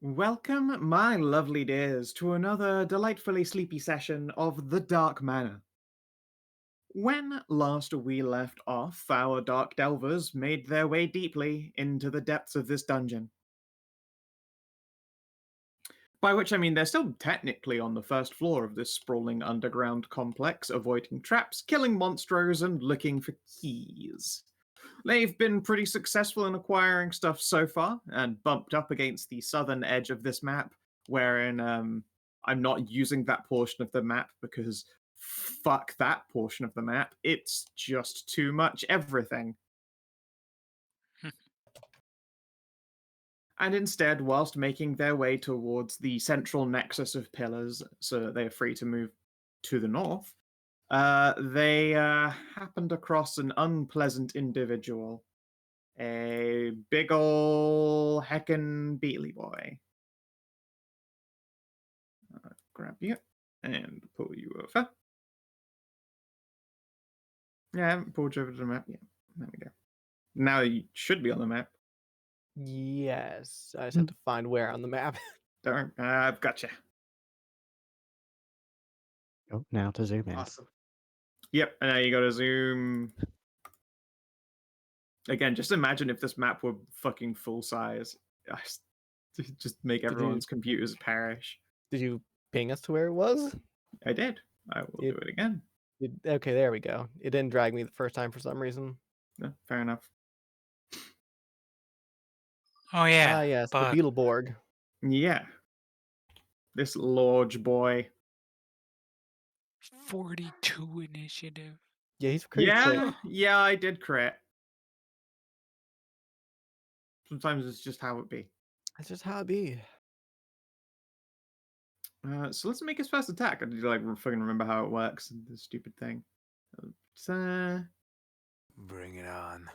Welcome, my lovely dears, to another delightfully sleepy session of the Dark Manor. When last we left off, our Dark Delvers made their way deeply into the depths of this dungeon. By which I mean they're still technically on the first floor of this sprawling underground complex, avoiding traps, killing monstros, and looking for keys. They've been pretty successful in acquiring stuff so far, and bumped up against the southern edge of this map, wherein I'm not using that portion of the map because fuck that portion of the map. It's just too much everything. And instead, whilst making their way towards the central nexus of pillars so that they are free to move to the north, they happened across an unpleasant individual. A big ol' heckin' Beatly boy. Grab you and pull you over. Yeah, I haven't pulled you over to the map yet. There we go. Now you should be on the map. Yes, I just have to find where on the map. Don't worry, I've got you. Oh, now to zoom in. Awesome. Yep, and now you gotta zoom. Again, just imagine if this map were fucking full size. Just make everyone's computers perish. Did you ping us to where it was? I did. I will do it again. Okay, there we go. It didn't drag me the first time for some reason. No, fair enough. Oh yeah. Ah, yes, but the Beetleborg. Yeah. This large boy. 42 initiative. Yeah, he's pretty Yeah, quick. yeah, I did crit. Sometimes it's just how it be. That's just how it be. So let's make his first attack. I need to like fucking remember how it works. The stupid thing. Bring it on.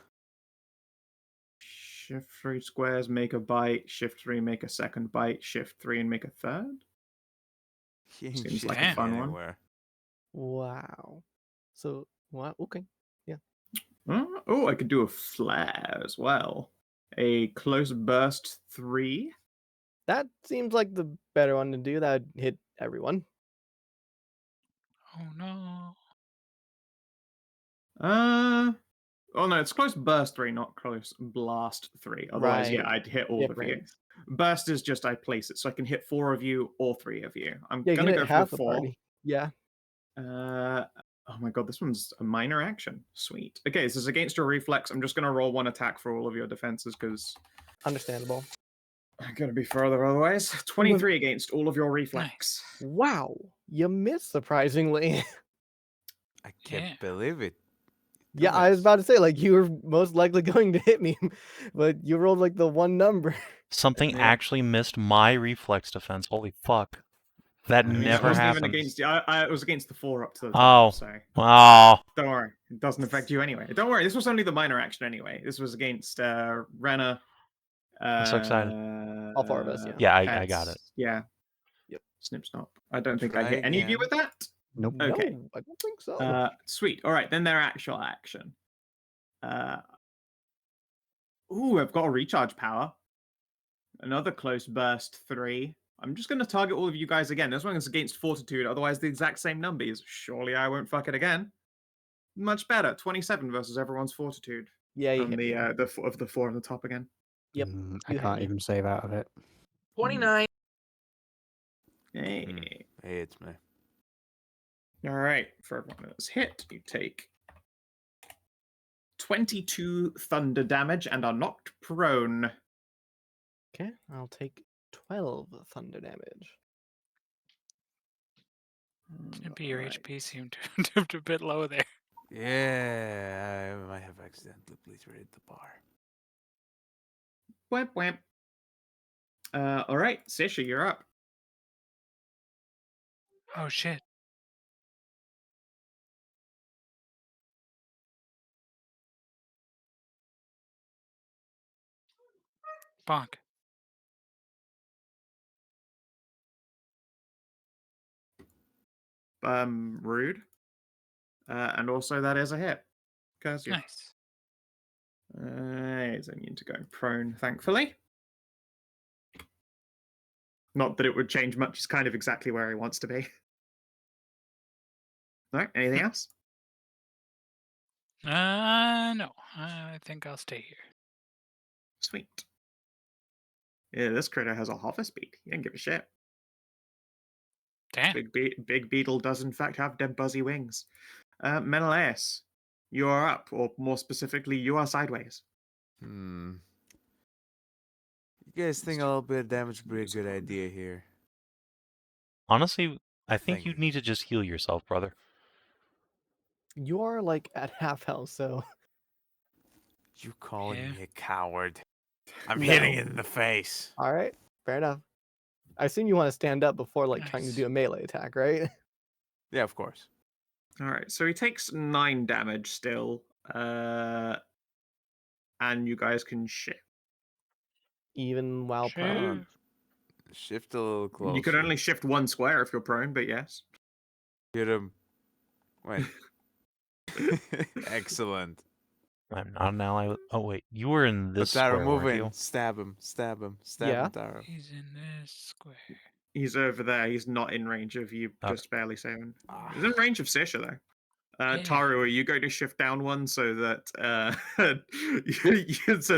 Shift 3 squares, make a bite. Shift 3, make a second bite. Shift 3 and make a third. Seems like a fun one. Wow. So, what? Okay. Oh, I could do a flare as well. A close burst 3. That seems like the better one to do. That would hit everyone. Oh no. Oh no, it's close burst 3, not close blast 3. Otherwise, yeah, Right. I'd hit all of you. Different. Burst is just I place it, so I can hit 4 of you or 3 of you. I'm Yeah, you gonna can go hit for half the the 4. party. Yeah. Oh my god, this one's a minor action. Sweet. Okay, this is against your reflex. I'm just gonna roll 1 attack for all of your defenses because Understandable. I'm gonna be further otherwise. 23 against all of your reflex. Wow. You missed surprisingly. I can't Yeah. believe it. Yeah, I was about to say, like, you were most likely going to hit me, but you rolled, like, the one number. Something Yeah. actually missed my reflex defense. Holy fuck. That I mean, never it wasn't happens. even against you. It was against the 4 up to the Oh. top, so Oh. don't worry. It doesn't affect you anyway. Don't worry, this was only the minor action anyway. This was against Renna. I'm so excited. All 4 of us, yeah. Yeah, I got it. Yeah. Yep. Snip snop. I don't think I Try hit any of you again. with that. Nope. Okay. No, I don't think so. Sweet. All right, then their actual action. Ooh, I've got a recharge power. Another close burst 3. I'm just going to target all of you guys again. This one is against fortitude, otherwise the exact same numbers. Surely I won't fuck it again. Much better. 27 versus everyone's fortitude. Yeah, you On hit the me. of the 4 on the top again. Yep, I you hit can't me. even save out of it. 29. Hey. Hey, it's me. All right. For everyone that's hit, you take 22 thunder damage and are knocked prone. Okay, I'll take 12 thunder damage. Maybe your Alright. HP seemed a bit low there. Yeah, I might have accidentally obliterated the bar. Wham, wham. All right, Sisha, you're up. Oh shit. Bonk. Rude. And also that is a hit. Curse you. Nice. He's immune to going prone, thankfully. Not that it would change much. He's kind of exactly where he wants to be. All right. Anything else? No. I think I'll stay here. Sweet. Yeah, this critter has a hover speed. He didn't give a shit. Damn. Big beetle does in fact have dead buzzy wings. Menelaus, you are up, or more specifically, you are sideways. You guys think a little bit of damage would be a good idea here? Honestly, I think Thank you you. need to just heal yourself, brother. You are like at half health, so You calling Yeah. me a coward? I'm No. hitting it in the face. all right, fair enough. I assume you want to stand up before like trying to Nice. do a melee attack, right? Yeah, of course. All right, so he takes 9 damage still, and you guys can shift. Even while prone. Sure. Shift a little closer. You can only shift 1 square if you're prone, but yes. hit him. Wait. Excellent. I'm not an ally. Oh wait, you were in this But Tahru, square, move weren't in. you? Stab him. Stab him. Stab Yeah. him, Tahru. He's in this square. He's over there. He's not in range of you, Okay. just barely saving. Ah. He's in range of Sisha, though. Yeah. Tahru, are you going to shift down 1 so that so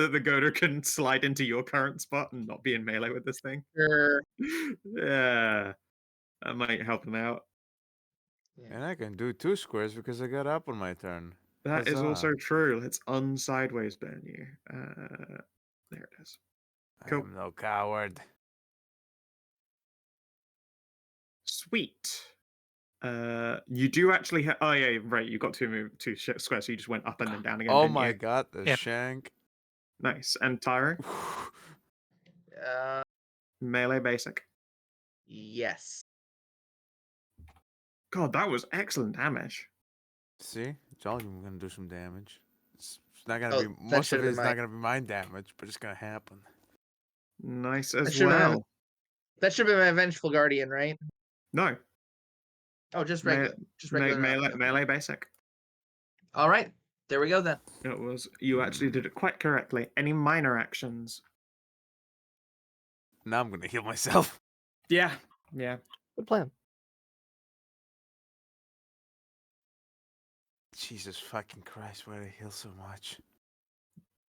that the Goder can slide into your current spot and not be in melee with this thing? Sure. Yeah, that might help him out. And I can do 2 squares because I got up on my turn. That is also Huzzah. true. Let's unsideways burn you. There it is. Cool. I'm no coward. Sweet. You do actually have. Oh yeah, right. You got 2 squares, so you just went up and then down again. Oh didn't my you? god, the Yep. shank. Nice. And Tyro, melee basic. Yes. God, that was excellent damage. See? I told you I'm gonna do some damage. It's not gonna Oh, be that most of should've it been is my- not gonna be my damage, but it's gonna happen. Nice That as should've been- well. That should be my Vengeful Guardian, right? No, Oh, just Me- regular. Just regular. melee basic. All right. There we go then. It was. You actually did it quite correctly. Any minor actions? Now I'm gonna heal myself. Yeah. Yeah. Good plan. Jesus fucking Christ, why did I heal so much?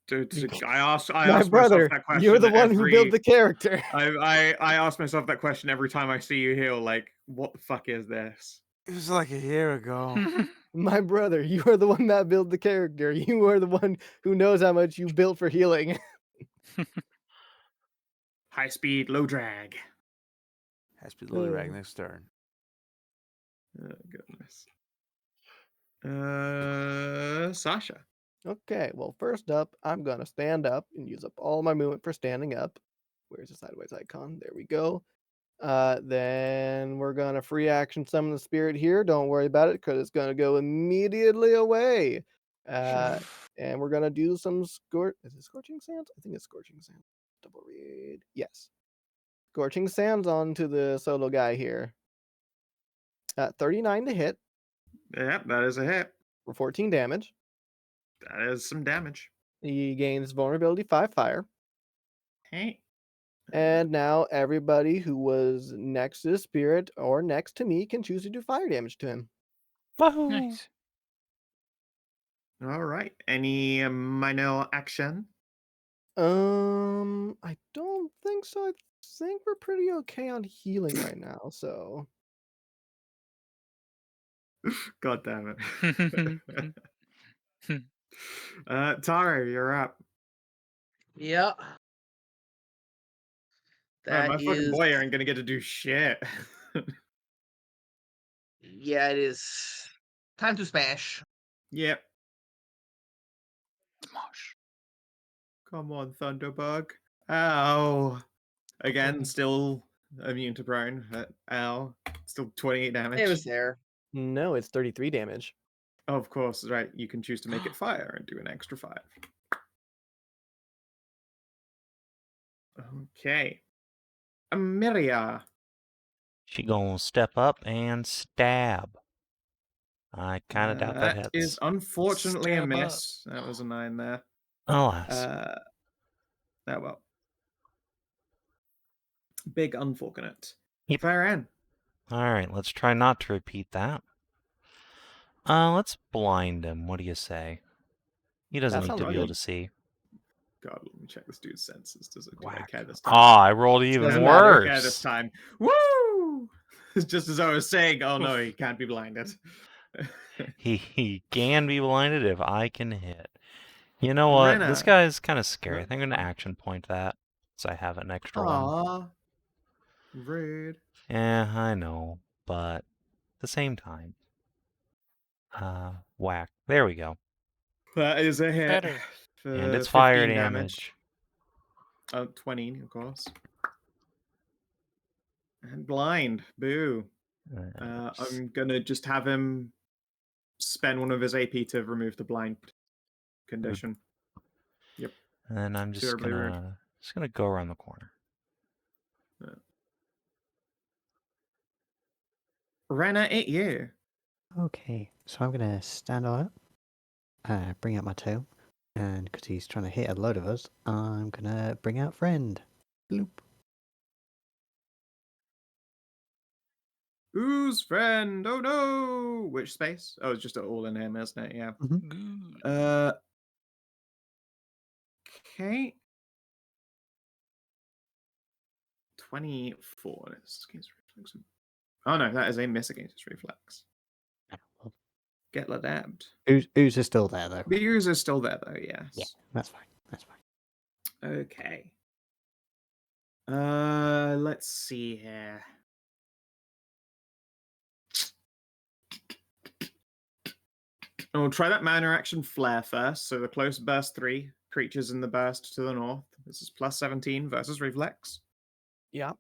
Dude, Because- I asked My myself brother, that question. you're the one who built every- the character. I ask myself that question every time I see you heal. Like, what the fuck is this? It was like a year ago. My brother, you are the one that built the character. You are the one who knows how much you built for healing. High speed, low drag. Has to be Lily Rag next turn. Oh goodness. Sasha. Okay, well, first up, I'm gonna stand up and use up all my movement for standing up. Where's the sideways icon? There we go. Then we're gonna free action summon the spirit here. Don't worry about it because it's gonna go immediately away. And we're gonna do some Is it Scorching Sands? I think it's Scorching Sands. Double read. Yes. Scorching Sands onto the solo guy here. 39 to hit Yep, that is a hit. for 14 damage. That is some damage. He gains vulnerability 5 fire. Hey. And now everybody who was next to the spirit or next to me can choose to do fire damage to him. Wahoo! Nice. All right. Any minor action? I don't think so. I think we're pretty okay on healing right now. So God damn it. Taro, you're up. Yeah. Man, That my fucking is. boy ain't gonna get to do shit. Yeah, it is. Time to smash. Yep. Smosh. Come on, Thunderbug. Ow. Again, Okay. still immune to prone. Ow. Still 28 damage. It was there. no, it's 33 damage. Oh, of course, right. You can choose to make it fire and do an extra 5. Okay. Amiria. She gonna step up and stab. I kind of doubt that hits. Is unfortunately a Stab up. miss. That was a 9 there. Alas. Oh well. Big unfortunate. Yep. Thyrenne. All right, let's try not to repeat that. Let's blind him. What do you say? He doesn't That need sounds to be able good. to see. God, let me check this dude's senses. Do I Whack. care this time? Ah, I rolled even Doesn't matter. worse. Okay, this time. Woo! Just as I was saying, oh no, he can't be blinded. He can be blinded if I can hit. You know what? This Renna. guy's kind of scary. I No, think I'm going to fine. action point that. So I have an extra one. Aw. Rude. Yeah, I know. But at the same time. Whack. There we go. That is a hit. Better. For And it's fire 15 damage. 20, of course. And blind. Boo. I'm gonna just have him spend one of his AP to remove the blind condition. And then I'm just Terribly rude. gonna go around the corner. Renna, it you. Okay, so I'm gonna stand on it, bring out my tail, and because he's trying to hit a load of us, I'm gonna bring out friend. Bloop. Who's friend? Oh no! Which space? Oh, it's just all in him, isn't it? Yeah. Good. Okay. 24. It's against reflex. Oh no, that is a miss against his reflex. Get ladabbed. Ooze is still there though. The user is still there though, yes. Yeah, that's fine. That's fine. Okay. Let's see here. And we'll try that minor action flare first. So the close burst 3 creatures in the burst to the north. This is plus 17 versus reflex. Yeah.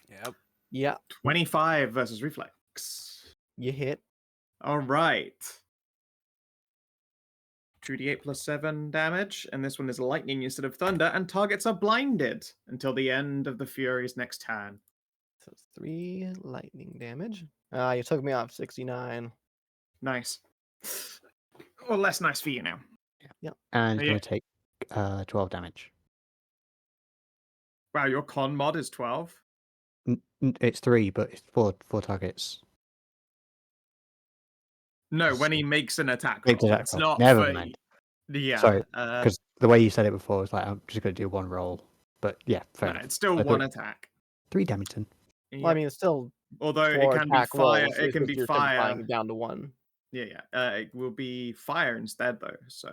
Yep. Yeah. 25 versus reflex. You hit. All right. 2d8 plus 7 damage, and this one is lightning instead of thunder, and targets are blinded until the end of the Fury's next turn. So it's 3 lightning damage. You took me off 69. Nice. Well, less nice for you now. And Oh, he's yeah. gonna take 12 damage. Wow, your con mod is 12? It's 3, but it's four targets. No, Yes. when he makes an attack Makes roll. attack It's roll. not Never for... mind. Yeah. Sorry, because the way you said it before was like, I'm just going to do one roll. But yeah, fair no, enough. it's still So one attack. 3 damage then. Well, I mean, it's still although it 4 can be attack fire, rolls. it It's can just be you're fire. simplifying it down to 1. Yeah. It will be fire instead, though. So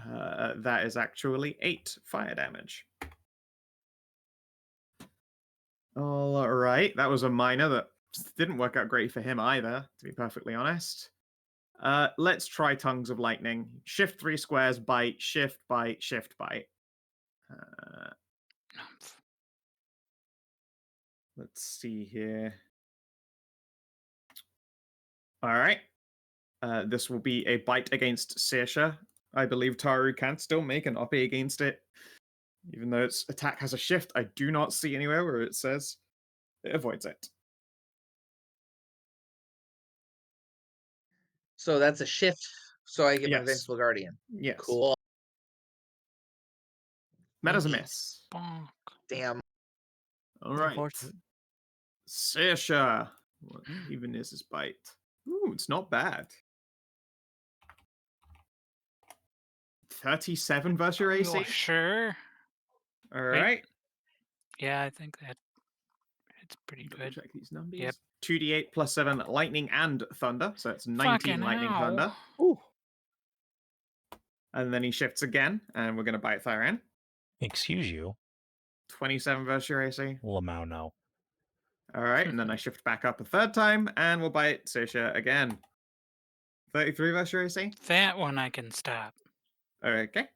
that is actually 8 fire damage. All right, that was a minor that didn't work out great for him either, to be perfectly honest. Let's try Tongues of Lightning. Shift 3 squares, bite, shift, bite, shift, bite. Let's see here. All right. This will be a bite against Saoirse. I believe Tahru can still make an OP against it. Even though its attack has a shift, I do not see anywhere where it says it avoids it. So that's a shift. So I get my Yes. Invincible Guardian. Yes. Cool. Meta's a Indeed. miss. Bonk. Damn. All right. Unfortunate. Saoirse. What even is his bite? Ooh, it's not bad. 37 versus your AC. Oh, sure. All right. Yeah, I think that it's pretty Double good. check these numbers. Yep. 2d8 plus 7 lightning and thunder. So it's 19 Fucking lightning hell. thunder. Ooh. And then he shifts again, and we're going to bite Thyrenne. Excuse you. 27 versus your AC. Lamau, no. All right, and then I shift back up a third time, and we'll bite Saoirse again. 33 versus your AC. That one I can stop, Okay.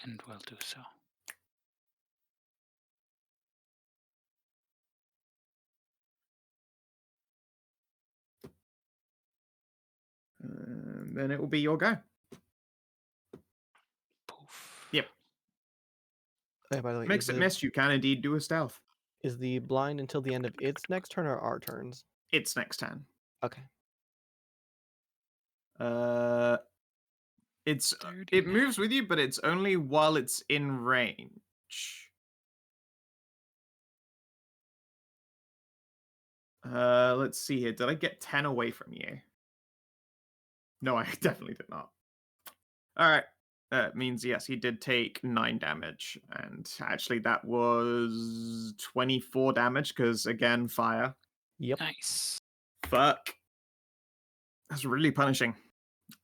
and we'll do so. Then it will be your go. Poof. Yep. By the way, Makes it miss. You can indeed do a stealth. Is the blind until the end of its next turn or our turns? It's next turn. Okay. It moves with you, but it's only while it's in range. Let's see here. Did I get 10 away from you? No, I definitely did not. All right. That means, yes, he did take 9 damage. And actually, that was 24 damage, because, again, fire. Yep. Nice. Fuck. That's really punishing.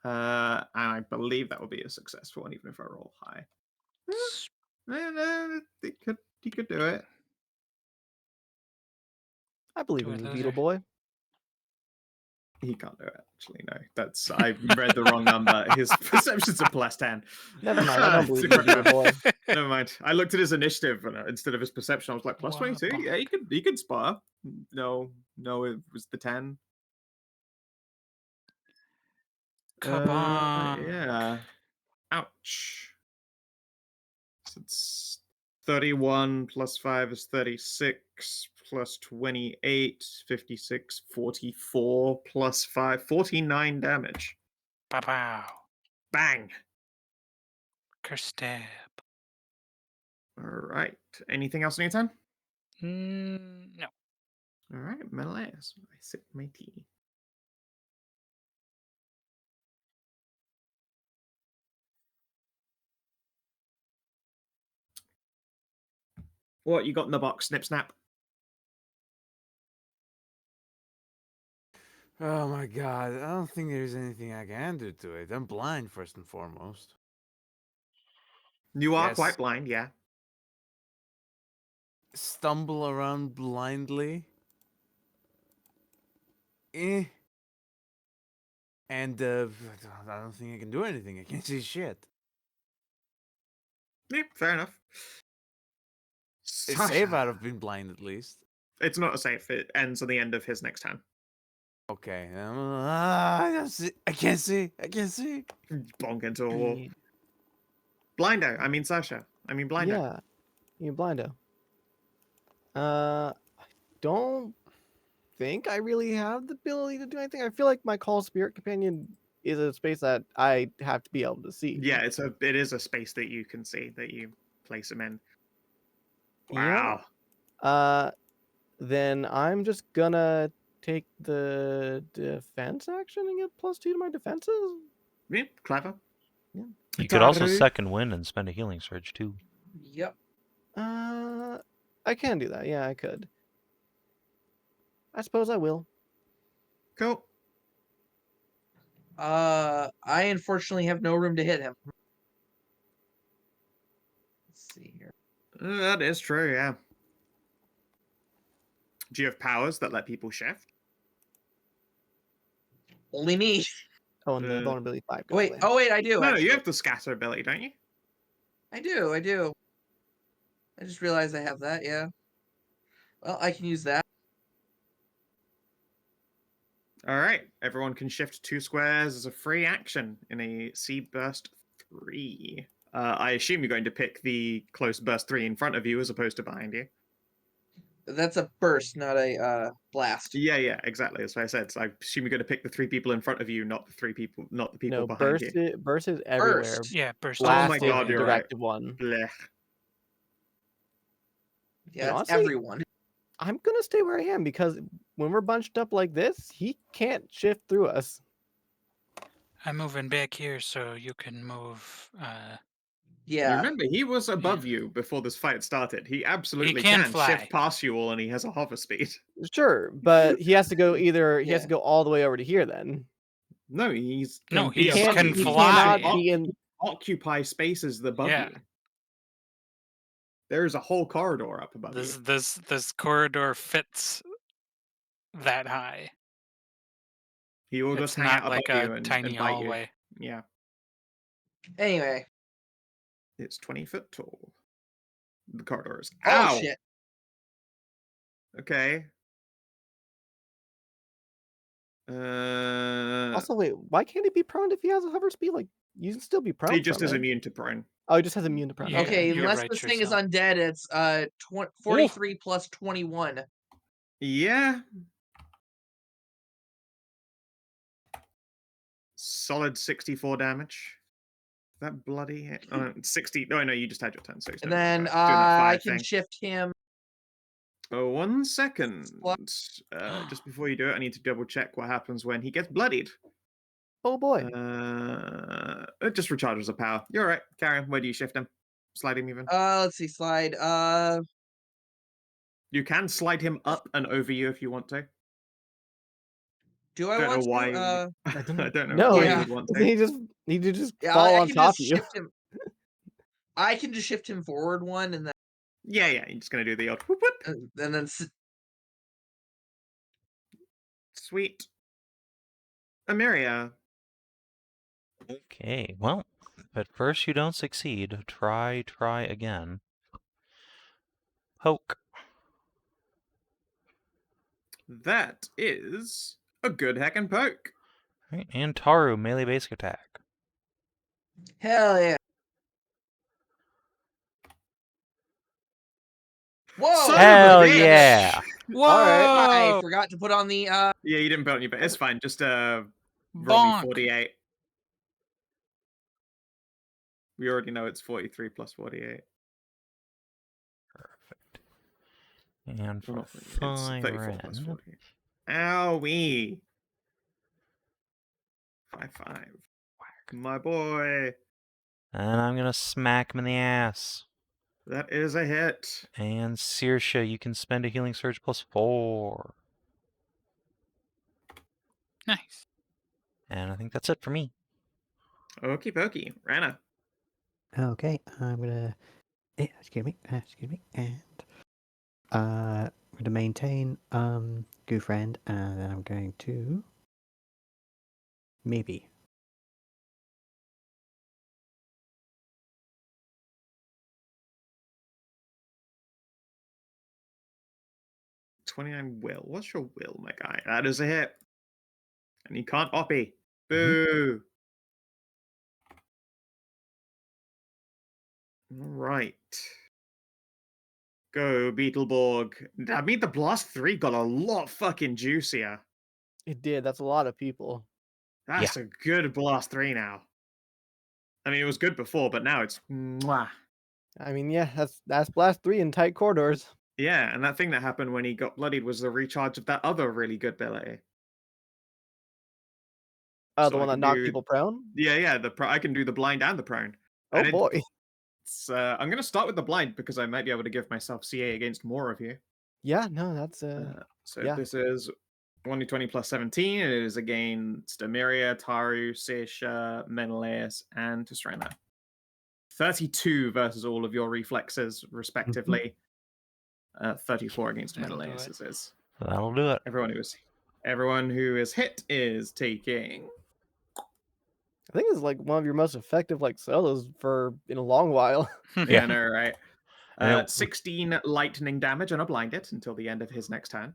And I believe that will be a successful one, even if I roll high. He could do it. I believe Do in it, you, loser. Beetle Boy. He can't do it, actually, no. I read the wrong number. His perception's a +10. Never mind, I don't believe in you, Super Beetle Boy. Never mind. I looked at his initiative and instead of his perception. I was like, plus 22? Yeah, he could spar. No, it was the 10. Kabonk. Yeah. Ouch. So it's 31 plus 5 is 36 plus 28, 56, 44 plus 5, 49 damage. Pow. Bang. Curse stab. All right. Anything else on your turn? No. All right, melee. So I sip my tea. What you got in the box? Snip snap. Oh my god, I don't think there's anything I can do to it. I'm blind first and foremost. You are Yes. quite blind, yeah. Stumble around blindly. And I don't think I can do anything. I can't see shit. Yep, fair enough. It's safe out of being blind at least. It's not a save. It ends on the end of his next turn. Okay. I don't see. I can't see. I can't see. Bonk into a wall. Blindo. I mean Sasha. I mean Blindo. Yeah, you Blindo. I don't think I really have the ability to do anything. I feel like my Call Spirit Companion is a space that I have to be able to see. Yeah, it is a space that you can see, that you place him in. Yeah. Wow. Then I'm just gonna take the defense action and get +2 to my defenses. Yeah, clever. You could also Tahru. second wind and spend a healing surge too. Yep. I can do that. Yeah, I could. I suppose I will. Cool. I unfortunately have no room to hit him. Let's see here. That is true, yeah. Do you have powers that let people shift? Only me. Oh, and the vulnerability 5. goes Wait. away. Oh wait, I do. No, actually. you have the scatter ability, don't you? I do. I just realized I have that. Yeah. Well, I can use that. All right. Everyone can shift 2 squares as a free action in a Sea Burst 3. I assume you're going to pick the close burst 3 in front of you as opposed to behind you. That's a burst, not a blast. Yeah, exactly. That's what I said. So I assume you're going to pick the 3 people in front of you, not the people No, behind burst you. burst is everywhere. Burst. Yeah, burst. Oh my Blast is God, the you're right. directive one. Blech. Yeah, it's honestly, everyone. I'm gonna stay where I am because when we're bunched up like this, he can't shift through us. I'm moving back here so you can move. Yeah. Remember, he was above you before this fight started. He absolutely can can fly. shift past you all, and he has a hover speed. Sure, but he has to go he has Yeah. to go all the way over to here then. No, he's No, be he above can you. He fly. cannot be in. Occupy spaces above Yeah. you. There's a whole corridor up above you. This corridor fits that high. He will It's just hang not out above like you a and tiny bite hallway. you. Yeah, Anyway. it's 20 foot tall. The corridor is. Oh Ow! shit. Okay. Also, wait, why can't he be prone if he has a hover speed? Like, you can still be prone. He just from is it. immune to prone. Oh, he just has immune to prone. Yeah, Okay, you're unless right this thing is yourself. undead, it's 43 plus 21. Yeah. Solid 64 damage. That bloody 60. Oh no, you just had your turn, so he's And not then doing that I fire can thing. shift him. Oh, 1 second. What? Just before you do it, I need to double check what happens when he gets bloodied. Oh boy. It just recharges the power. You're right, Karen. Where do you shift him? Slide him even. Let's see, slide. You can slide him up and over you if you want to. Do I Don't know want why. to? I I don't don't know know. why you Yeah. would want Doesn't to. he just need to just Yeah, fall I on can top just of you? shift him. I can just shift him forward one, and Yeah, you're just gonna do the odd whoop whoop. then Sweet. Amiria. Okay, well, at first you don't succeed. Try again. Poke. That is a good heckin' poke. Right, and Tahru, melee basic attack. hell yeah! Whoa! Son of a Hell bitch! yeah! Whoa! I forgot to put on the Yeah, you didn't put on your bit. It's fine. Just roll me Bonk. 48. We already know it's 43 plus 48. Perfect. And Well, for not, it's 34 plus Thyrenne. 48. Owie! 5-5. My boy. And I'm gonna smack him in the ass. That is a hit. And Saoirse, you can spend a healing surge +4. Nice. And I think that's it for me. Okie dokie. Rana. Okay, I'm gonna. Excuse me, and I'm gonna maintain Goofriend, and then I'm going to maybe. $29 will. What's your will, my guy? That is a hit. And you can't oppy. Boo. All right. Go, Beetleborg. I mean, the Blast 3 got a lot fucking juicier. It did. That's a lot of people. That's a good Blast 3 now. I mean, it was good before, but now it's mwah. I mean, yeah, that's Blast 3 in tight corridors. Yeah, and that thing that happened when he got bloodied was the recharge of that other really good ability. Oh, So the I one that can knocked do- people prone? Yeah, I can do the blind and the prone. Oh And boy. I'm going to start with the blind because I might be able to give myself CA against more of you. Yeah, no, that's So yeah. this is 1d20 plus 17. It is against Amiria, Tahru, Saoirse, Menelaus, and Tisrena. 32 versus all of your reflexes, respectively. 34 against That'll do Menelaus is. That'll do it. Everyone who is hit is taking. I think it's like one of your most effective like solos for in a long while. Yeah, I know, right? And it- 16 lightning damage on a blinded until the end of his next turn.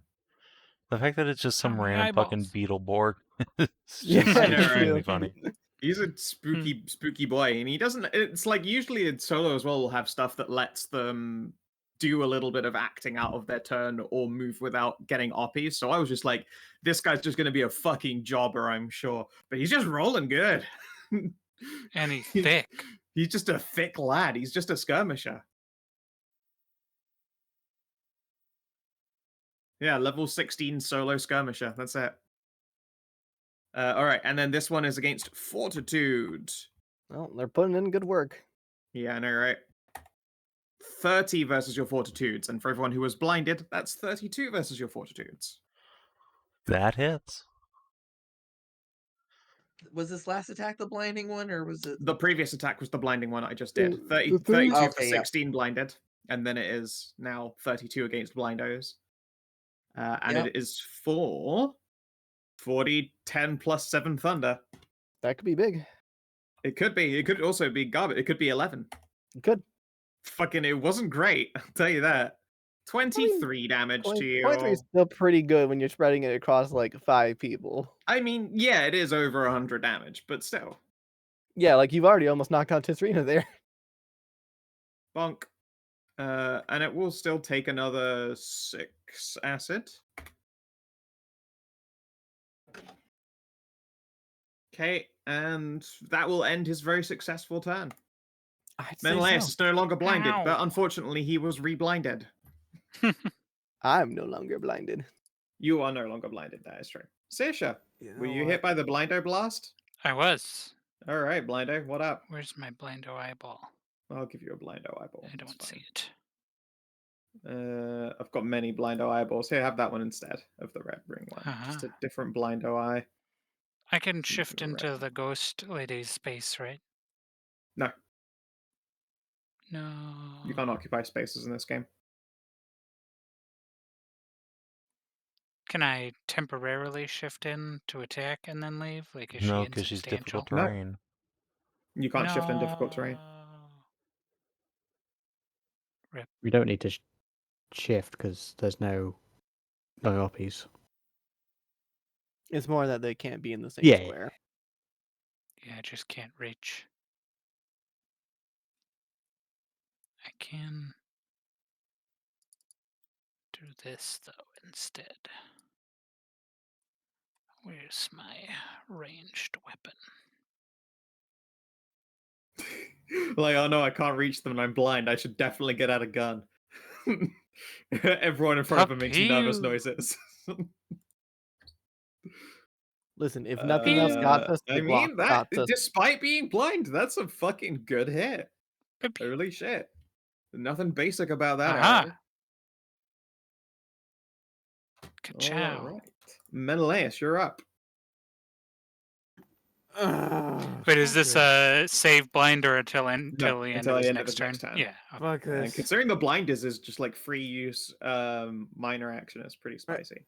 The fact that it's just some my random fucking eyeballs. Beetleborg. It's Yeah, just I know, right? extremely funny. He's a spooky boy, and he doesn't. It's like usually in solo as well will have stuff that lets them do a little bit of acting out of their turn or move without getting oppies. So I was just like, this guy's just going to be a fucking jobber, I'm sure. But he's just rolling good. And he's thick. He's just a thick lad. He's just a skirmisher. Yeah, level 16 solo skirmisher. That's it. All right, and then this one is against Fortitude. Well, they're putting in good work. Yeah, I know, right? 30 versus your Fortitudes, and for everyone who was blinded, that's 32 versus your Fortitudes. That hits. Was this last attack the blinding one, or was it? The previous attack was the blinding one I just did. The 30, three- 32 for Okay, yeah. 16 blinded, and then it is now 32 against blindos. And Yep. it is for 40, 10 plus 7 thunder. That could be big. It could be. It could also be garbage. It could be 11. It could. Fucking, it wasn't great. I'll tell you that. 23 damage to you. 23 is still pretty good when you're spreading it across like 5 people. I mean, yeah, it is over 100 damage, but still. Yeah, like you've already almost knocked out Tisrena there. Bonk. And it will still take another 6 acid. Okay, and that will end his very successful turn. I'd say Menelaus so. is no longer blinded, but Ow. unfortunately he was reblinded. I'm no longer blinded. You are no longer blinded, that is true. Saoirse, You were know you what? hit by the Blindo Blast? I was. Alright, Blindo, what up? Where's my blindo eyeball? I'll give you a Blindo eyeball. I that's don't see fine. it. I've got many Blindo eyeballs. Here, have that one instead of the red ring one. Just a Uh-huh. different Blindo eye. I can Use shift the into red. the ghost lady's space, right? No, No. you can't occupy spaces in this game. Can I temporarily shift in to attack and then leave? Like, is No, she because she's difficult insubstantial? No. terrain. You can't shift in difficult terrain. Rip. We don't need to shift because there's no oppies. It's more that they can't be in the same Yeah. square. Yeah, I just can't reach. I can do this, though, instead. Where's my ranged weapon? Like, oh no, I can't reach them and I'm blind. I should definitely get out a gun. Everyone in front of him makes nervous Puppy. noises. Listen, if nothing else got us, I the Glock mean, that got us. despite being blind, that's a fucking good hit. Puppy. Holy shit. Nothing basic about that Aha. arrow. Ka-chow. Alright. Menelaus, you're up. Wait, is this Fucker. a save blinder until the end until of the his end of next his turn? next turn. Yeah. Okay. Fuck And this. considering the blind is just like free use minor action, is pretty spicy.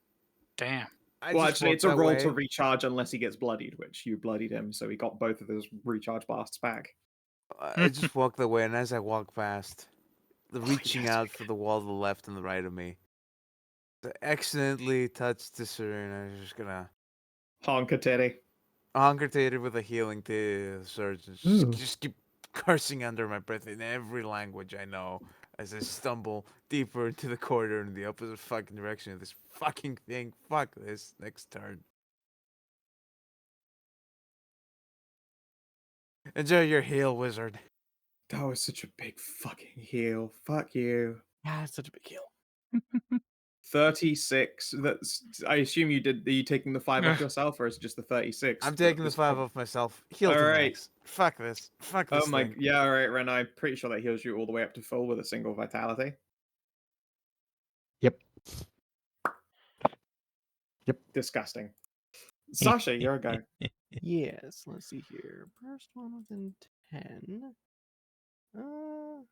Damn. I Well, just actually, walked it's a that roll way. to recharge unless he gets bloodied, which you bloodied him, so he got both of his recharge blasts back. I just walked away, and as I walked past, reaching yes, out for the wall to the left and the right of me, I accidentally touched Tisrena. I was just gonna Honka titty. honker with a healing to surgeon. Ooh. Just keep cursing under my breath in every language I know as I stumble deeper into the corridor in the opposite fucking direction of this fucking thing. Fuck this. Next turn. Enjoy your heal, wizard. That was such a big fucking heal. Fuck you. Yeah, it's such a big heal. 36. That's. I assume you did. Are you taking the 5 off Ugh. yourself, or is it just the 36? I'm that taking the was 5 prob- off myself. Heal to Alright. max. Fuck this. Fuck this Oh my. thing. Yeah, alright, Ren. I'm pretty sure that heals you all the way up to full with a single vitality. Yep. Disgusting. Sasha, you're a go. Yes, let's see here. First one within 10. They're not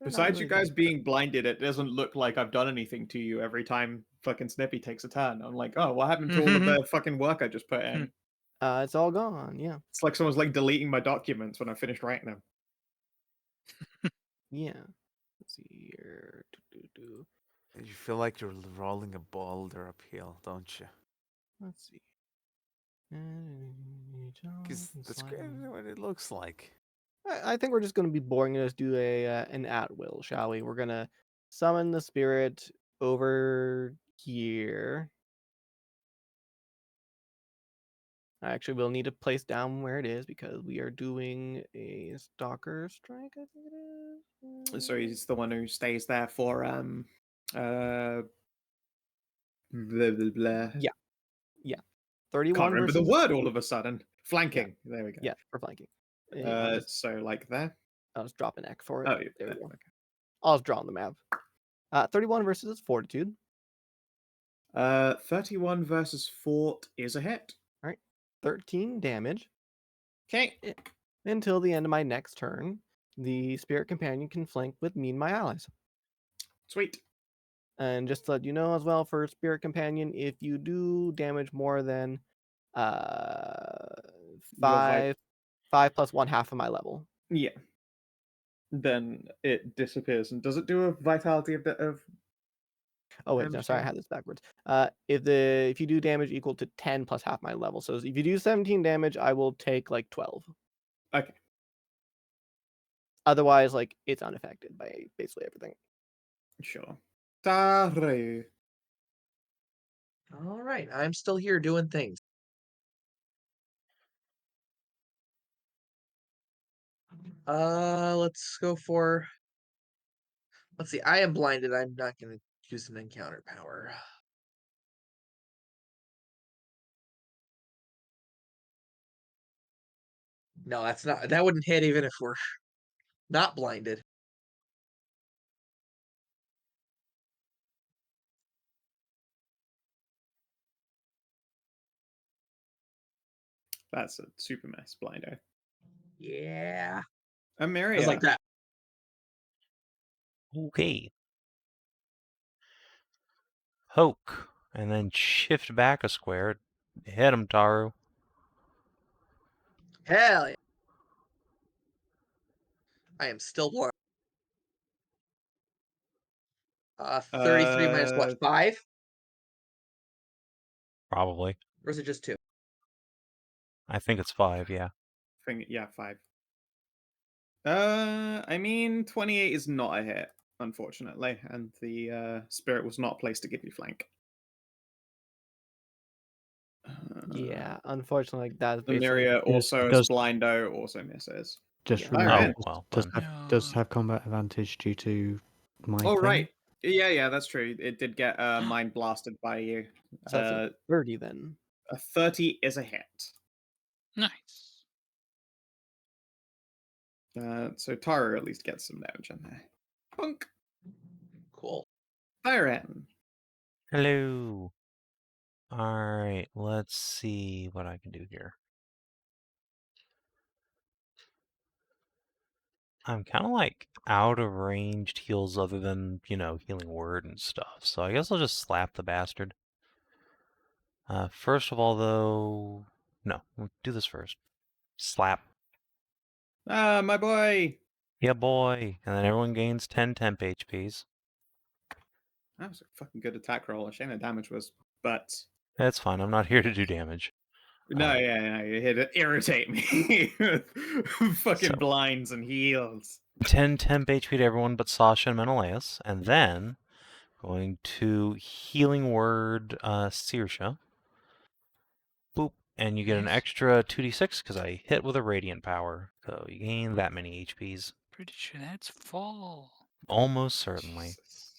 Besides you really guys that being blinded, it doesn't look like I've done anything to you every time fucking Snippy takes a turn. I'm like, oh, what happened to all of the fucking work I just put in? bad. It's all gone. Yeah. It's like someone's like deleting my documents when I finished writing them. Yeah. Let's see here. Do. You feel like you're rolling a boulder uphill, don't you? Let's see. Because that's kind of what it looks like. I think we're just going to be boring and just do an at will, shall we? We're going to summon the spirit over here. Actually, we'll need to place down where it is because we are doing a stalker strike, I think it is. So he's the one who stays there for blah, blah, blah. Yeah. 31 Can't remember versus the word all of a sudden. Flanking. There we go. Yeah, for flanking. So like there. I'll just drop an X for it. Oh, yeah, there we there, go. okay. I'll just draw on the map. 31 versus fortitude. 31 versus fort is a hit. 13 damage. Okay. Until the end of my next turn, the spirit companion can flank with me and my allies. Sweet. And just to let you know as well, for spirit companion, if you do damage more than 5 plus 1/2 of my level. Yeah. Then it disappears. And does it do a vitality of Oh wait, no, sorry, I had this backwards. If you do damage equal to 10 plus half my level, so if you do 17 damage, I will take like 12. Okay. Otherwise, like it's unaffected by basically everything. Sure. Tahru. All right, I'm still here doing things. Let's go for. Let's see. I am blinded. I'm not going to use an encounter power. No, that's not. That wouldn't hit even if we're not blinded. That's a super mess blindo. Yeah. A I was Myria. like that. Okay. Poke. And then shift back a square. Hit him, Tahru. Hell yeah. I am still blind. 33 minus what? 5? Probably. Or is it just 2? I think it's 5, yeah. Yeah, 5. I mean, 28 is not a hit, unfortunately, and the spirit was not placed to give you flank. Yeah, unfortunately, that's The basically. Myria also does- as blindo also misses. Just Yeah. remember, Alright. Oh, well, does then. does have combat advantage due to my Oh thing? right, yeah, that's true. It did get mind blasted by you. So that's a 30 then. A 30 is a hit. Nice. So Tahru at least gets some damage in there. Punk. Cool. Thyrenne. Hello. Alright, let's see what I can do here. I'm kind of like out of ranged heals other than, healing word and stuff. So I guess I'll just slap the bastard. First of all, though... No, we'll do this first. Slap. Ah, my boy. Yeah, boy. And then everyone gains 10 temp HPs. That was a fucking good attack roll. A shame the damage was butts. That's fine. I'm not here to do damage. No, yeah, you're here to irritate me. Fucking So- blinds and heals. 10 temp HP to everyone but Sasha and Menelaus. And then going to healing word Saoirse. Boop. And you get an Nice. extra 2d6 because I hit with a radiant power. So you gain that many HPs. Pretty sure that's full. Almost certainly. Jesus.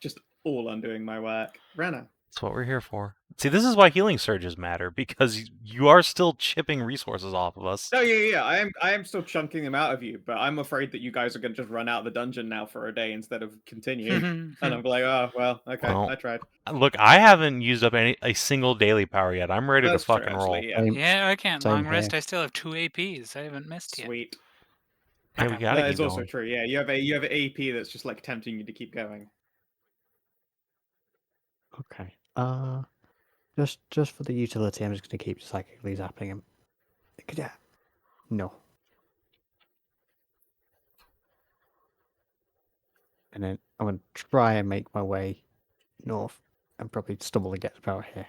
Just all undoing my work. Renna. That's what we're here for. See, this is why healing surges matter, because you are still chipping resources off of us. No, yeah. I am still chunking them out of you, but I'm afraid that you guys are gonna just run out of the dungeon now for a day instead of continue. And I'm like, oh well, okay, Well, I tried. Look, I haven't used up a single daily power yet. I'm ready That's to fucking true, roll. actually, yeah. Same- Yeah, I can't Same long rest. here. I still have 2 APs. I haven't missed yet. Sweet. Hey, we gotta That keep is also going. true. Yeah, you have an AP that's just like tempting you to keep going. Okay. Just for the utility, I'm just going to keep psychically zapping him. Yeah. No. And then I'm going to try and make my way north and probably stumble and get about here.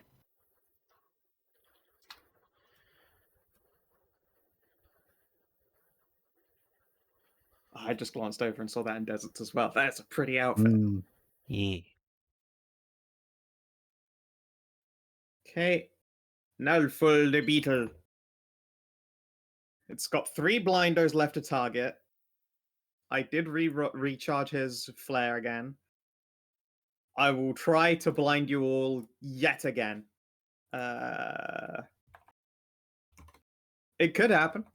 I just glanced over and saw that in deserts as well. That's a pretty outfit. Mm. Yeah. Okay. Nulful the beetle. It's got 3 blindos left to target. I did recharge his flare again. I will try to blind you all yet again. It could happen.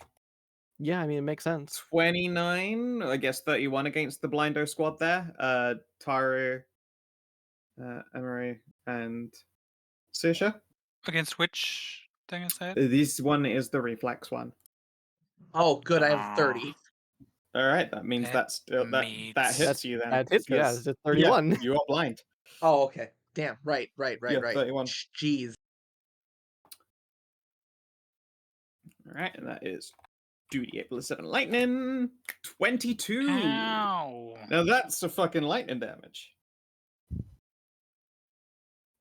Yeah, I mean, it makes sense. 29, I guess 31 against the blindo squad there. Tahru, Emery, and Saoirse. Against which thing is that? This one is the reflex one. Oh, good. I have 30. All right, that means That that meets. hits you then. That hits you, yeah, because- it's just 31. Yeah, you are blind. Oh, okay. Damn. Right. Yeah, 31. Jeez. All right, and that is 2d8 plus 7 lightning. 22. Ow. Now that's a fucking lightning damage.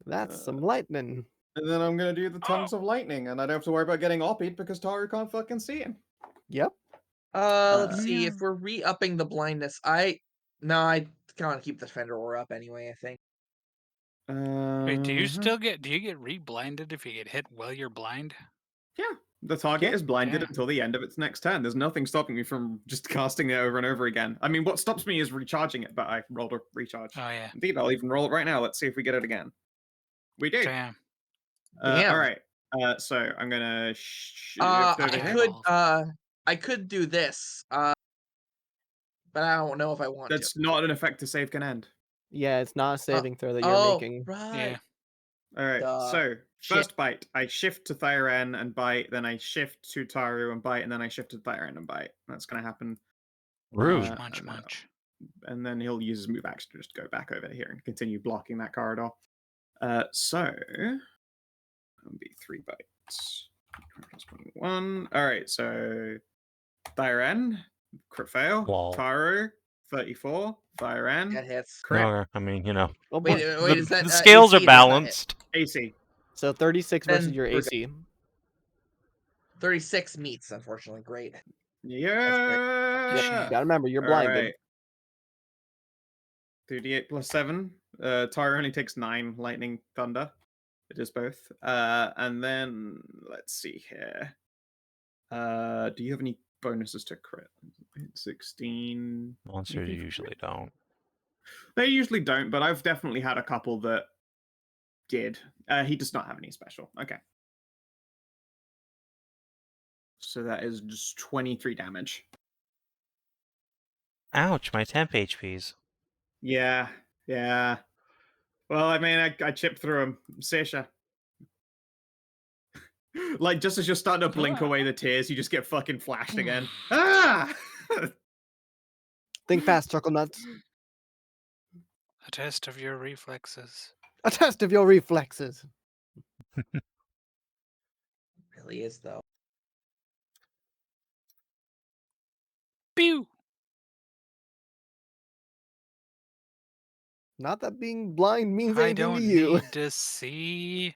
That's some lightning. And then I'm gonna do the tongues of lightning, and I don't have to worry about getting OP'd because Tahru can't fucking see him. Yep. Let's see. Yeah. If we're re-upping the blindness, I kind of keep the Defender Aura up anyway, I think. Wait, do you Uh-huh. get re-blinded if you get hit while you're blind? Yeah. The target Yeah. is blinded Yeah. until the end of its next turn. There's nothing stopping me from just casting it over and over again. I mean, what stops me is recharging it, but I rolled a recharge. Oh yeah. Indeed, I'll even roll it right now. Let's see if we get it again. We do. Damn. Damn. All right. So I'm gonna shift I over here. could Eyeballs. I could do this. But I don't know if I want That's to. not an effect to save can end. Yeah, it's not a saving throw that you're Oh, making. right. Yeah. All right. Duh. So Shit. first bite, I shift to Thyrenne and bite. Then I shift to Tahru and bite. And then I shift to Thyrenne and bite. That's gonna happen. Rude. Munch, and, munch. and then he'll use his move action to just go back over here and continue blocking that corridor. So that'll be 3 bites. 21. All right. So Thyrenne, crit fail. Wall. Tahru, 34. Thyrenne, That hits. crit. No, I mean, you know, Oh Wait, boy. wait, is that the scales AC? are Does not hit. balanced. AC. So 36 versus Then your we're good. AC. 36 meets, unfortunately. Great. Yeah. Yep. Gotta remember, you're All blinded. right. 2d8 plus 7. Tahru only takes 9 lightning thunder. It is both. And then let's see here. Do you have any bonuses to crit? 16. Monsters usually don't. They usually don't, but I've definitely had a couple that did. He does not have any special. Okay. So that is just 23 damage. Ouch, my temp HPs. Yeah. Well, I mean, I chipped through him. Saoirse. Like, just as you're starting to blink away the tears, you just get fucking flashed again. Ah! Think fast, Chuckle Nuts. A test of your reflexes. A test of your reflexes. Really is, though. Pew! Not that being blind means I anything don't to you. need to see.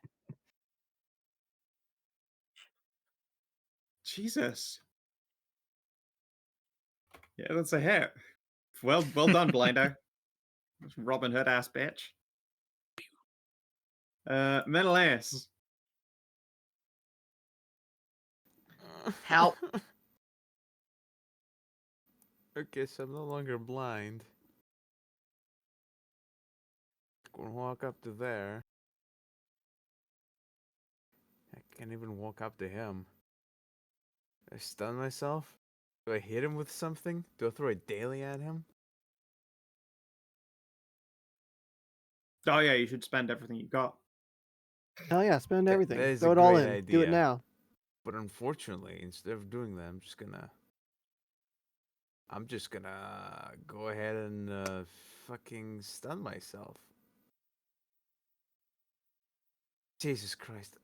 Jesus. Yeah, that's a hit. Well done, Blindo. Robin Hood ass bitch. Menelaus. Help. Okay, so I'm no longer blind. Gonna walk up to there. I can't even walk up to him. I stun myself? Do I hit him with something? Do I throw a daily at him? Oh yeah, you should spend everything you got. Oh yeah, spend That everything. is a Throw it all great in. Do it idea. now. But unfortunately, instead of doing that, I'm just gonna go ahead and fucking stun myself. Jesus Christ.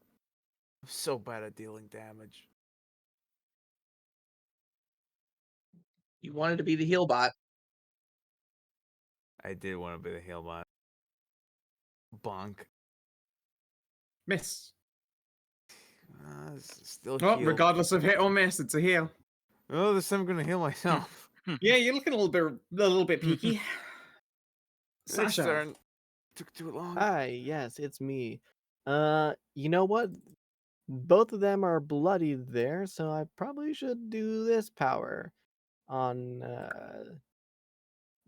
I'm so bad at dealing damage. You wanted to be the heal bot. I did want to be the heal bot. Bonk. Miss. Still Oh, heal. regardless of hit or miss, it's a heal. Oh, this time I'm gonna heal myself. Yeah, you're looking a little bit peaky. Next Sasha. turn. Took too long. Hi, yes, it's me. You know what? Both of them are bloody there, so I probably should do this power on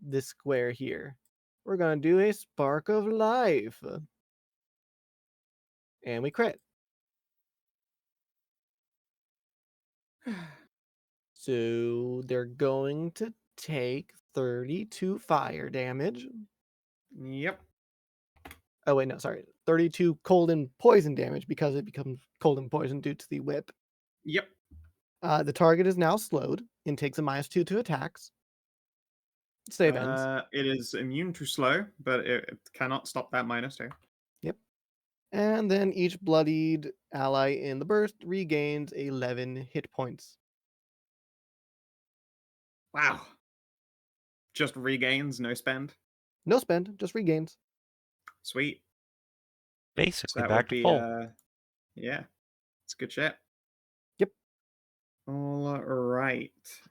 this square here. We're gonna do a Spark of Life. And we crit. So they're going to take 32 fire damage. Yep. Oh wait, no, sorry. 32 cold and poison damage because it becomes cold and poison due to the whip. Yep. The target is now slowed and takes a -2 to attacks. Save ends. It is immune to slow, but it cannot stop that -2. Yep. And then each bloodied ally in the burst regains 11 hit points. Wow. Just regains, no spend. No spend, just regains. Sweet. So Basically that back would to be full. yeah. It's good shit. Yep. All right.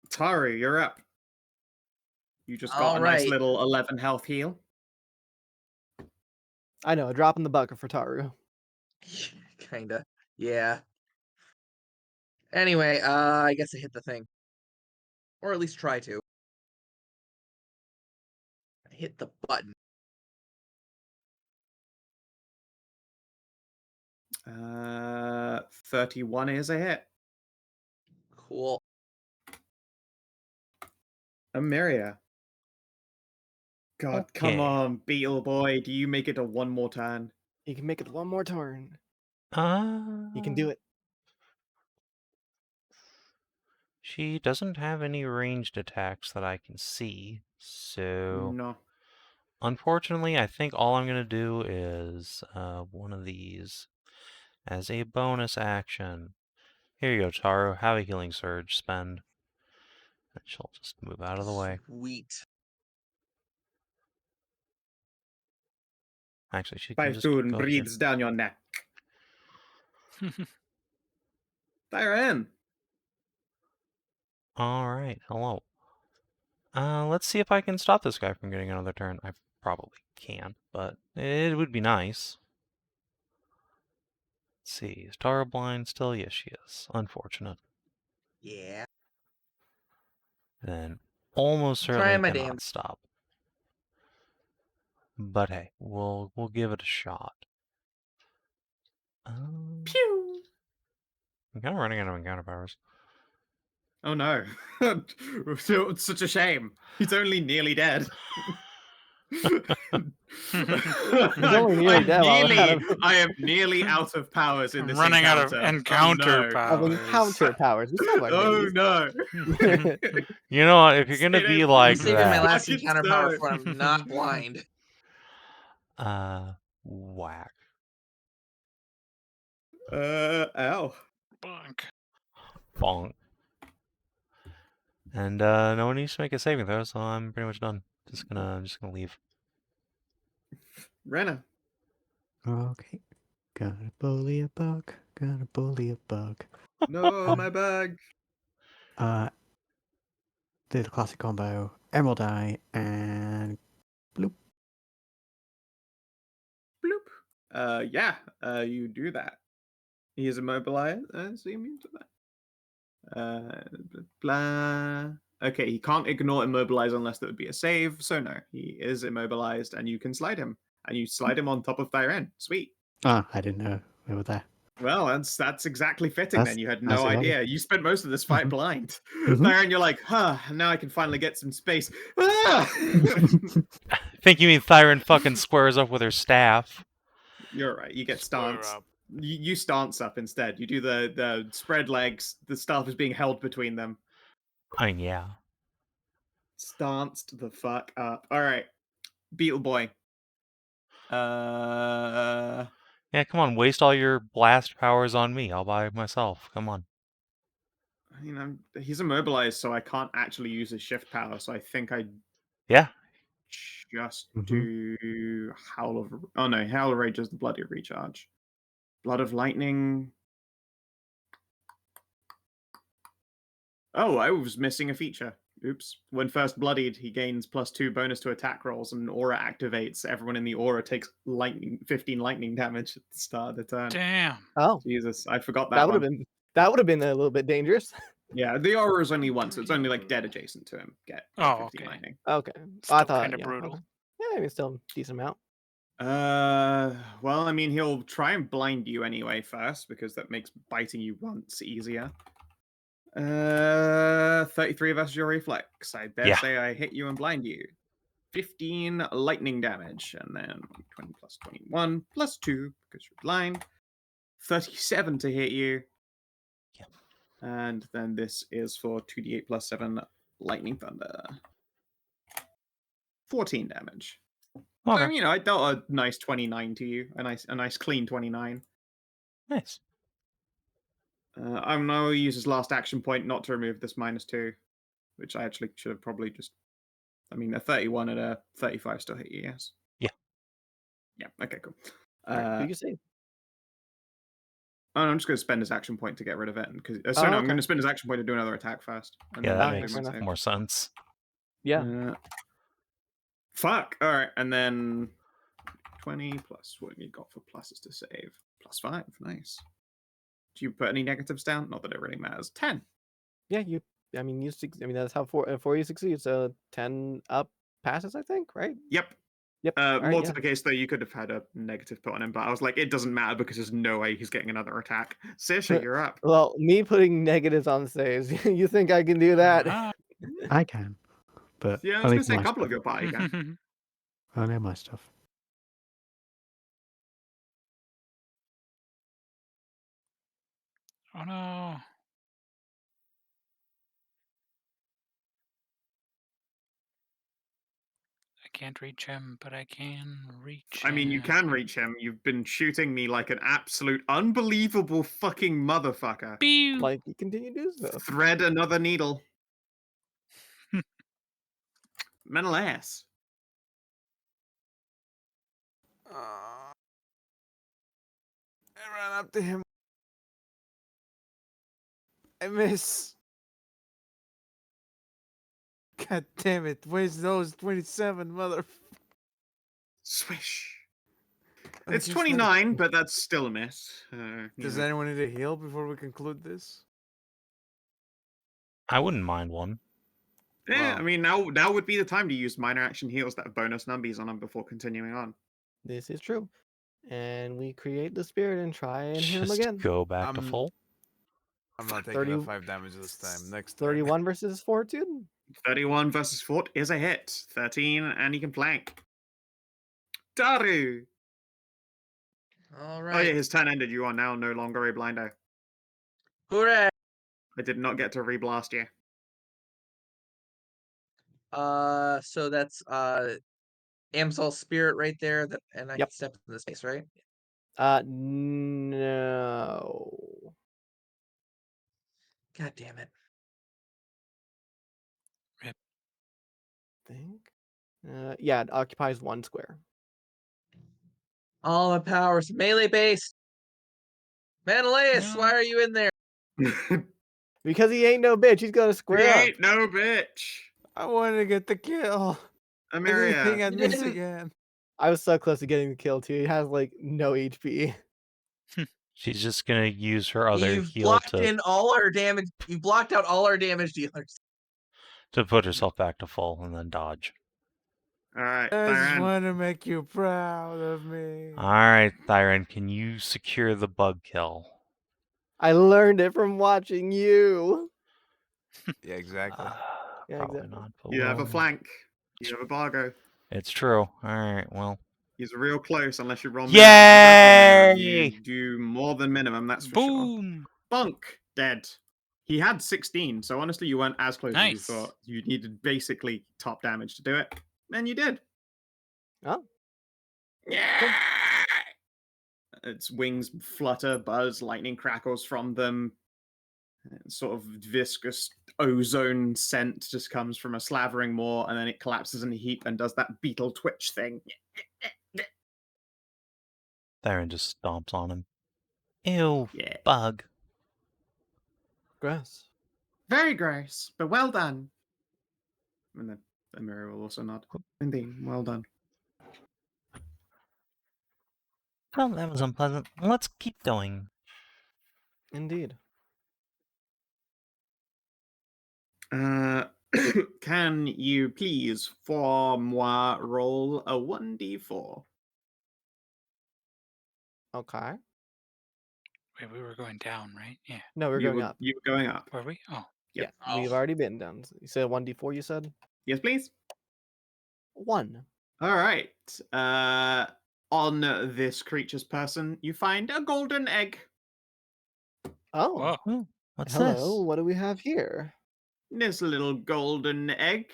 Tahru, you're up. You just got All a nice right. little 11 health heal. I know, a drop in the bucket for Tahru. Kinda. Yeah. Anyway, I guess I hit the thing. Or at least try to. I hit the button. 31 is a hit. Cool. Amiria. God, come Okay. on, Beetle Boy. Do you make it to one more turn? You can make it one more turn. Uh, You can do it. She doesn't have any ranged attacks that I can see, so No. unfortunately, I think all I'm gonna do is one of these as a bonus action. Here you go, Tahru. Have a healing surge. Spend. And she'll just move out of the way. Sweet. Actually, she can just Typhoon go here. breathes down your neck. Thyrenne. All right. Hello. Let's see if I can stop this guy from getting another turn. I probably can't, but it would be nice. Let's see. Is Tahru blind still? Yes, she is. Unfortunate. Yeah. Then almost Trying certainly my cannot damn- stop. But hey, we'll give it a shot. Pew! I'm kind of running out of encounter powers. Oh no. It's such a shame. He's only nearly dead. only nearly dead while we're out of it. I am nearly out of powers in I'm this running out of encounter. encounter Of powers. encounter powers. We still have our Oh days. no. You know what? If you're gonna Stay be down. like I'm saving my that, last Fucking encounter power so. for I'm not blind. whack. Ow. Bonk. Bonk. And no one needs to make a saving throw, so I'm pretty much done. Just gonna leave. Renna. Okay. Gotta bully a bug. Gotta bully a bug. No, my bag. Do the classic combo. Emerald Eye and bloop. Bloop. Yeah, you do that. He is immobilized. Is he immune to that? Blah. Okay, he can't ignore immobilize unless that would be a save. So no, he is immobilized, and you can slide him, and you slide him on top of Thyrenne. Sweet. Ah, I didn't know we were there. Well, that's exactly fitting. That's- Then you had that's no a lot. idea. You spent most of this fight Mhm. blind. Mhm. Thyrenne, you're like, huh? Now I can finally get some space. Ah! I think you mean Thyrenne fucking squares up with her staff. You're right. You get Square stance. up. You stance up instead. You do the spread legs. The staff is being held between them. I mean, yeah. Stanced the fuck up. All right, Beetle Boy. Yeah, come on, waste all your blast powers on me. All by myself. Come on. You know, he's immobilized, so I can't actually use his shift power. So I think I Yeah. just Mhm. do Howl of. Oh no, Howl of Rage is the bloody recharge. Blood of Lightning. Oh, I was missing a feature. Oops. When first bloodied, he gains +2 bonus to attack rolls, and aura activates. Everyone in the aura takes 15 lightning damage at the start of the turn. Damn. Oh, Jesus, I forgot that that would one. have been a little bit dangerous. Yeah, the aura is only one, so it's only like dead adjacent to him. Get Oh, 15 okay. lightning. Okay. Still I thought kind of yeah, brutal. okay. Yeah, maybe still a decent amount. Well, I mean, he'll try and blind you anyway first, because that makes biting you once easier. 33 versus your reflex. I dare Yeah. say I hit you and blind you. 15 lightning damage, and then 20 plus 21 plus 2 because you're blind. 37 to hit you. Yep. And then this is for 2d8 plus 7 lightning thunder. 14 damage. Okay. So, you know, I dealt a nice 29 to you. A nice clean 29. Nice. I'm now use his last action point not to remove this -2, which I actually should have probably just. I mean, a 31 and a 35 still hit you, yes? Yeah. Yeah, okay, cool. Alright, who you say? I'm just going to spend his action point to get rid of it. Because Oh, I'm okay. going to spend his action point to do another attack first. And Yeah, then that I'll do makes my fair enough. save. more sense. Yeah. Fuck. All right, and then 20 plus what you got for pluses to save. +5. Nice. Do you put any negatives down? Not that it really matters. 10. Yeah, you that's how four you succeed. So 10 up passes, I think, right? Yep. Yep. All right, More yeah. to the case, though, you could have had a negative put on him, but I was like, it doesn't matter because there's no way he's getting another attack. Saoirse, you're up. Well, me putting negatives on saves, you think I can do that? Uh-huh. I can, but Yeah, I was only going to for say a my couple stuff. of your party can. Only my stuff. Oh no. I can't reach him, but I can reach I mean, you him. can reach him. You've been shooting me like an absolute unbelievable fucking motherfucker. Pew! Like you continue to do so. Thread another needle. Mental ass. I ran up to him. I miss. God damn it. Where's those 27, mother? Swish. I It's guess that- 29, but that's still a miss. Does Yeah. anyone need a heal before we conclude this? I wouldn't mind one. Yeah, Wow. I mean, now would be the time to use minor action heals that have bonus numbies on them before continuing on. This is true. And we create the spirit and try and heal him Just again. go back to I'm- full. I'm not taking 30 the 5 damage this time. Next turn. 31 versus Fortune. 31 versus Fort is a hit. 13, and he can flank. Tahru! All Oh right. yeah, his turn ended. You are now no longer a blindo. Hooray! I did not get to reblast you. So that's Amxal's spirit right there, and I Yep. can step in the space, right? No. God damn it. Think. Yeah, it occupies 1 square. All my powers melee based. Menelaus, No. why are you in there? Because he ain't no bitch, he's gonna He square up. ain't no bitch. I wanted to get the kill. I didn't think Ameria. I'd You miss didn't- again. I was so close to getting the kill too. He has like no HP. She's just gonna use her other You've heal blocked to in all our damage. You blocked out all our damage dealers. put herself back to full and then dodge. Alright, I just Thyrenne. want to make you proud of me. Alright, Thyrenne, can you secure the bug kill? I learned it from watching you. Yeah, exactly. Yeah, Probably exactly. not. But You have a we'll- flank. You have a Bargo. It's true. Alright, well. He's real close unless you roll Yay! You do more than minimum, that's for sure. Boom! Bunk, dead. He had 16, so honestly you weren't as close as you Nice. thought. You needed basically top damage to do it. And you did. Oh, Yeah. Its wings flutter, buzz, lightning crackles from them. Sort of viscous ozone scent just comes from a slavering maw, and then it collapses in a heap and does that beetle twitch thing. Thyrenne just stomps on him. Ew, Yeah. bug. gross. Very gross, but well done. And then the mirror will also nod. Indeed, well done. Well, that was unpleasant. Let's keep going. Indeed. Can you please, for moi, roll a 1d4? Okay. Wait, we were going down, right? Yeah. No, we're going up. You were going up. Were we? Oh. Yeah, Yep. we've already been down. You said 1d4, you said? Yes, please. 1. All right. On this creature's person, you find a golden egg. Oh. Whoa. Ooh, what's Hello, this? what do we have here? This little golden egg.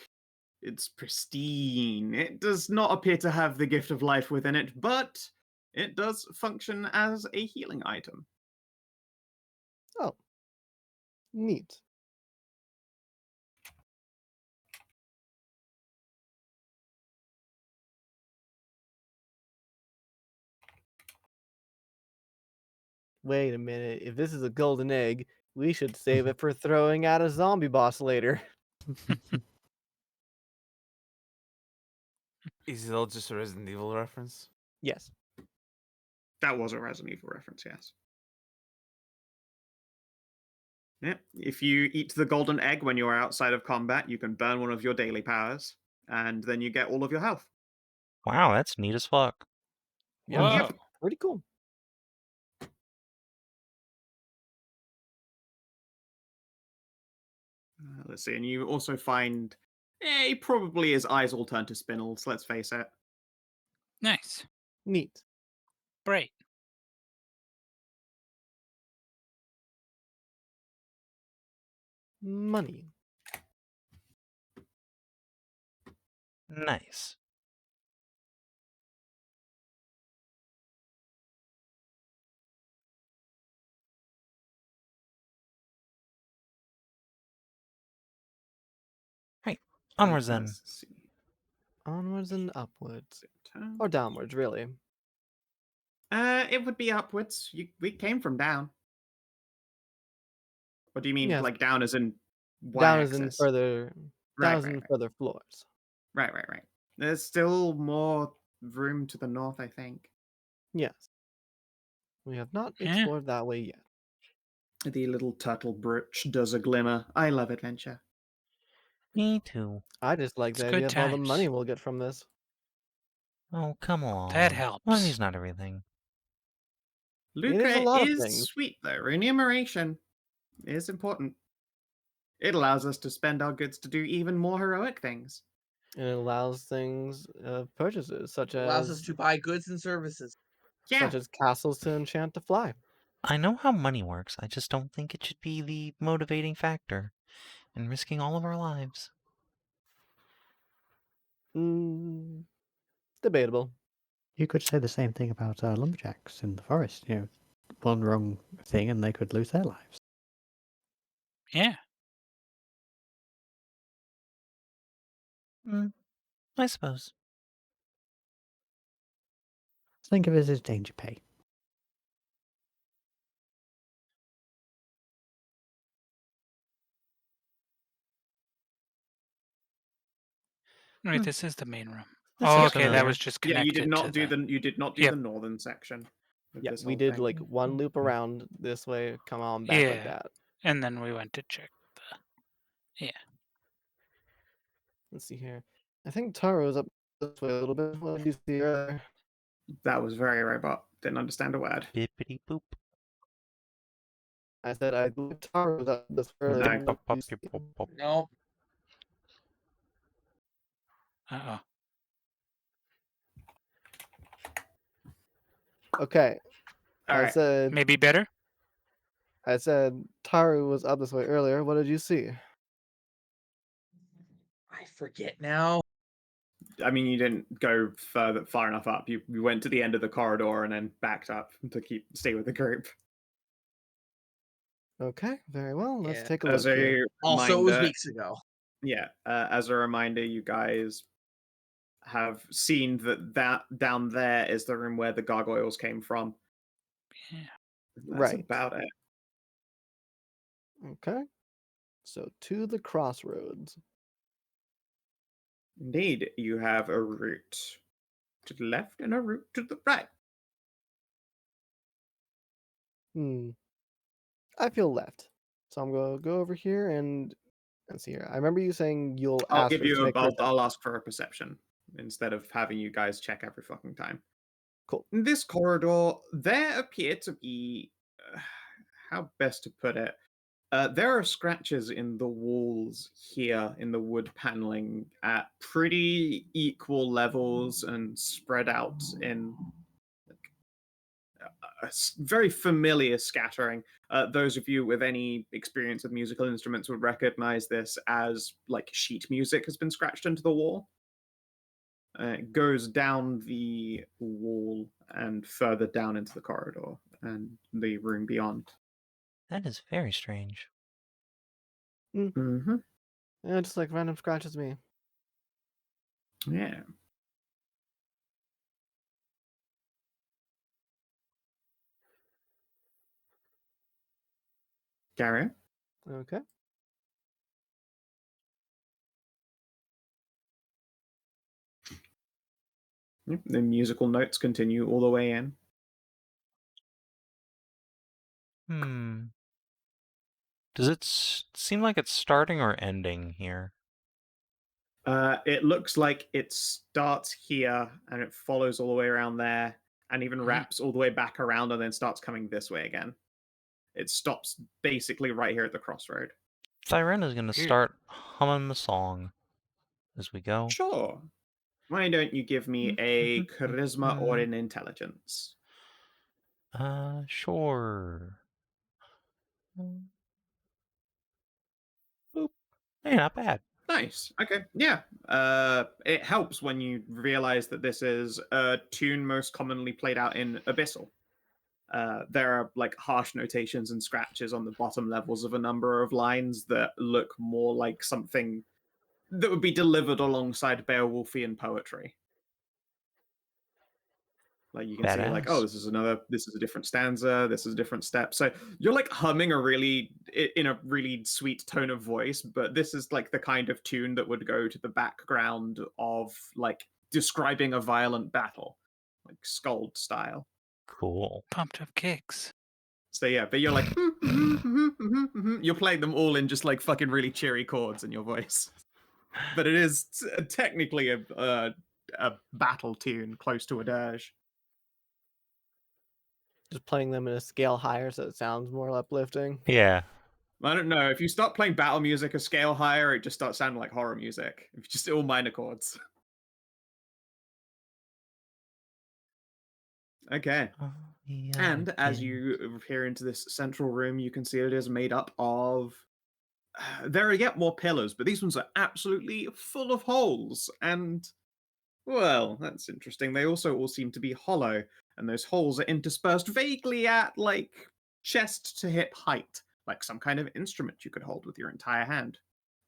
It's pristine. It does not appear to have the gift of life within it, but it does function as a healing item. Oh. Neat. Wait a minute. If this is a golden egg, we should save it for throwing out a zombie boss later. Is it all just a Resident Evil reference? Yes. That was a Resident Evil reference, yes. Yeah. If you eat the golden egg when you're outside of combat, you can burn one of your daily powers, and then you get all of your health. Wow, that's neat as fuck. Yeah, Whoa. that's pretty cool. Let's see, and you also find, he probably his eyes all turn to spinels. Let's face it. Nice. Neat. Great. Money. Nice. Right. Onwards then. Let's see. Onwards and upwards. Turn. Or downwards, really. It would be upwards. We came from down. What do you mean, Yes. like down as in Down as in y-axis? further. Right, Down as right, in right. further floors. Right. There's still more room to the north, I think. Yes. We have not Yeah. explored that way yet. The little turtle brooch does a glimmer. I love adventure. Me too. I just like It's the good idea of all the times. money we'll get from this. Oh, come on. That helps. Money's not everything. It is a Lucre lot of is things. sweet, though. Remuneration is important. It allows us to spend our goods to do even more heroic things. And it allows things, purchases, such Allows us as to buy goods and services. Yeah, such as castles to enchant to fly. I know how money works. I just don't think it should be the motivating factor in risking all of our lives. Debatable. You could say the same thing about lumberjacks in the forest. One wrong thing and they could lose their lives. Yeah. I suppose. Think of it as danger pay. Wait, this is the main room. This Oh, is okay, that familiar. was just yeah. connected. You did not to do the... you did not do Yep. the northern section. Of Yeah, this we whole did thing. like one loop around this way, come on back like Yeah. that. And then we went to check the. Yeah. Let's see here. I think Taro's up this way a little bit. What did you see earlier? That was very robot. Didn't understand a word. Bippity boop. I said I believe Taro's up this way earlier. No. What did you see? No. Uh Okay. All I right. said Maybe better? Taru was up this way earlier. What did you see? I forget now. I mean, you didn't go far enough up. You went to the end of the corridor and then backed up to stay with the group. Okay, very well. Let's Yeah. take a As look a here. Also, it was reminder, weeks ago. yeah. As a reminder, you guys have seen that down there is the room where the gargoyles came from. Yeah. That's Right. about it. Okay. So to the crossroads. Indeed, you have a route to the left and a route to the right. I feel left. So I'm gonna go over here and see here. I remember you saying you'll I'll ask give for you check perception. I'll ask for a perception instead of having you guys check every fucking time. Cool. In this corridor, there appear to be how best to put it. There are scratches in the walls here in the wood paneling at pretty equal levels and spread out in a very familiar scattering. Those of you with any experience with musical instruments would recognize this as like sheet music has been scratched into the wall. It goes down the wall and further down into the corridor and the room beyond. That is very strange. Mm-hmm. Yeah, just like random scratches me. Yeah. Carry on. Okay. Yep, the musical notes continue all the way in. Does it seem like it's starting or ending here? It looks like it starts here and it follows all the way around there and even wraps all the way back around and then starts coming this way again. It stops basically right here at the crossroad. Thyrenne is going to start humming the song as we go. Sure. Why don't you give me a charisma or an intelligence? Sure. Boop. Hey, not bad. Nice. Okay. Yeah. It helps when you realize that this is a tune most commonly played out in Abyssal. There are like harsh notations and scratches on the bottom levels of a number of lines that look more like something that would be delivered alongside Beowulfian poetry. Like you can see, like, oh, this is a different stanza, this is a different step. So you're like humming in a really sweet tone of voice, but this is like the kind of tune that would go to the background of like describing a violent battle, like Skow&D style. Cool. Pumped up kicks. So yeah, but you're like, you're playing them all in just like fucking really cheery chords in your voice. But it is technically a battle tune close to a dirge. Just playing them in a scale higher so it sounds more uplifting. Yeah. I don't know. If you start playing battle music a scale higher, it just starts sounding like horror music. If you just all minor chords. Okay. And as you appear into this central room, you can see it is made up of. There are yet more pillars, but these ones are absolutely full of holes. And, well, that's interesting. They also all seem to be hollow, and those holes are interspersed vaguely at, like, chest to hip height, like some kind of instrument you could hold with your entire hand.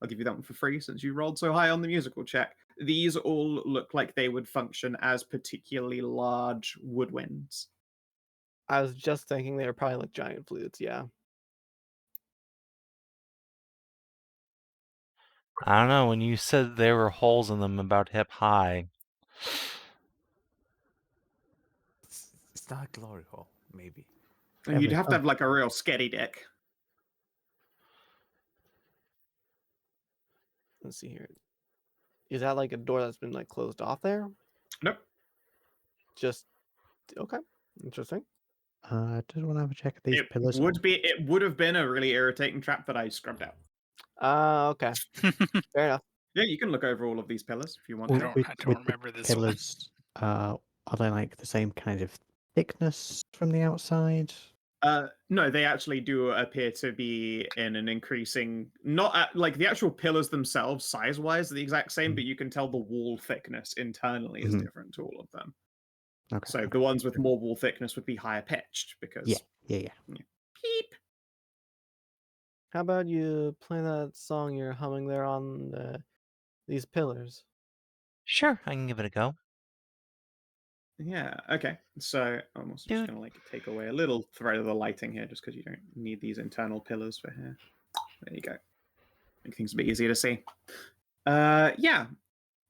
I'll give you that one for free since you rolled so high on the musical check. These all look like they would function as particularly large woodwinds. I was just thinking they were probably like giant flutes, yeah. I don't know. When you said there were holes in them about hip high. It's not a glory hole, maybe. And you'd have to have like a real sketty dick. Let's see here. Is that like a door that's been like closed off there? Nope. Just okay. Interesting. I just want to have a check at these pillars. It would have been a really irritating trap that I scrubbed out. Okay. Fair enough. Yeah, you can look over all of these pillars if you want I to. don't remember this pillars, are they like the same kind of thickness from the outside? No, they actually do appear to be in an increasing, not at, like the actual pillars themselves, size-wise, are the exact same, but you can tell the wall thickness internally is different to all of them. Okay. So the ones with more wall thickness would be higher pitched because Yeah. Beep. How about you play that song you're humming there on these pillars? Sure, I can give it a go. Yeah, okay. So I'm also just going to like take away a little thread of the lighting here just because you don't need these internal pillars for here. There you go. Make things a bit easier to see. Yeah.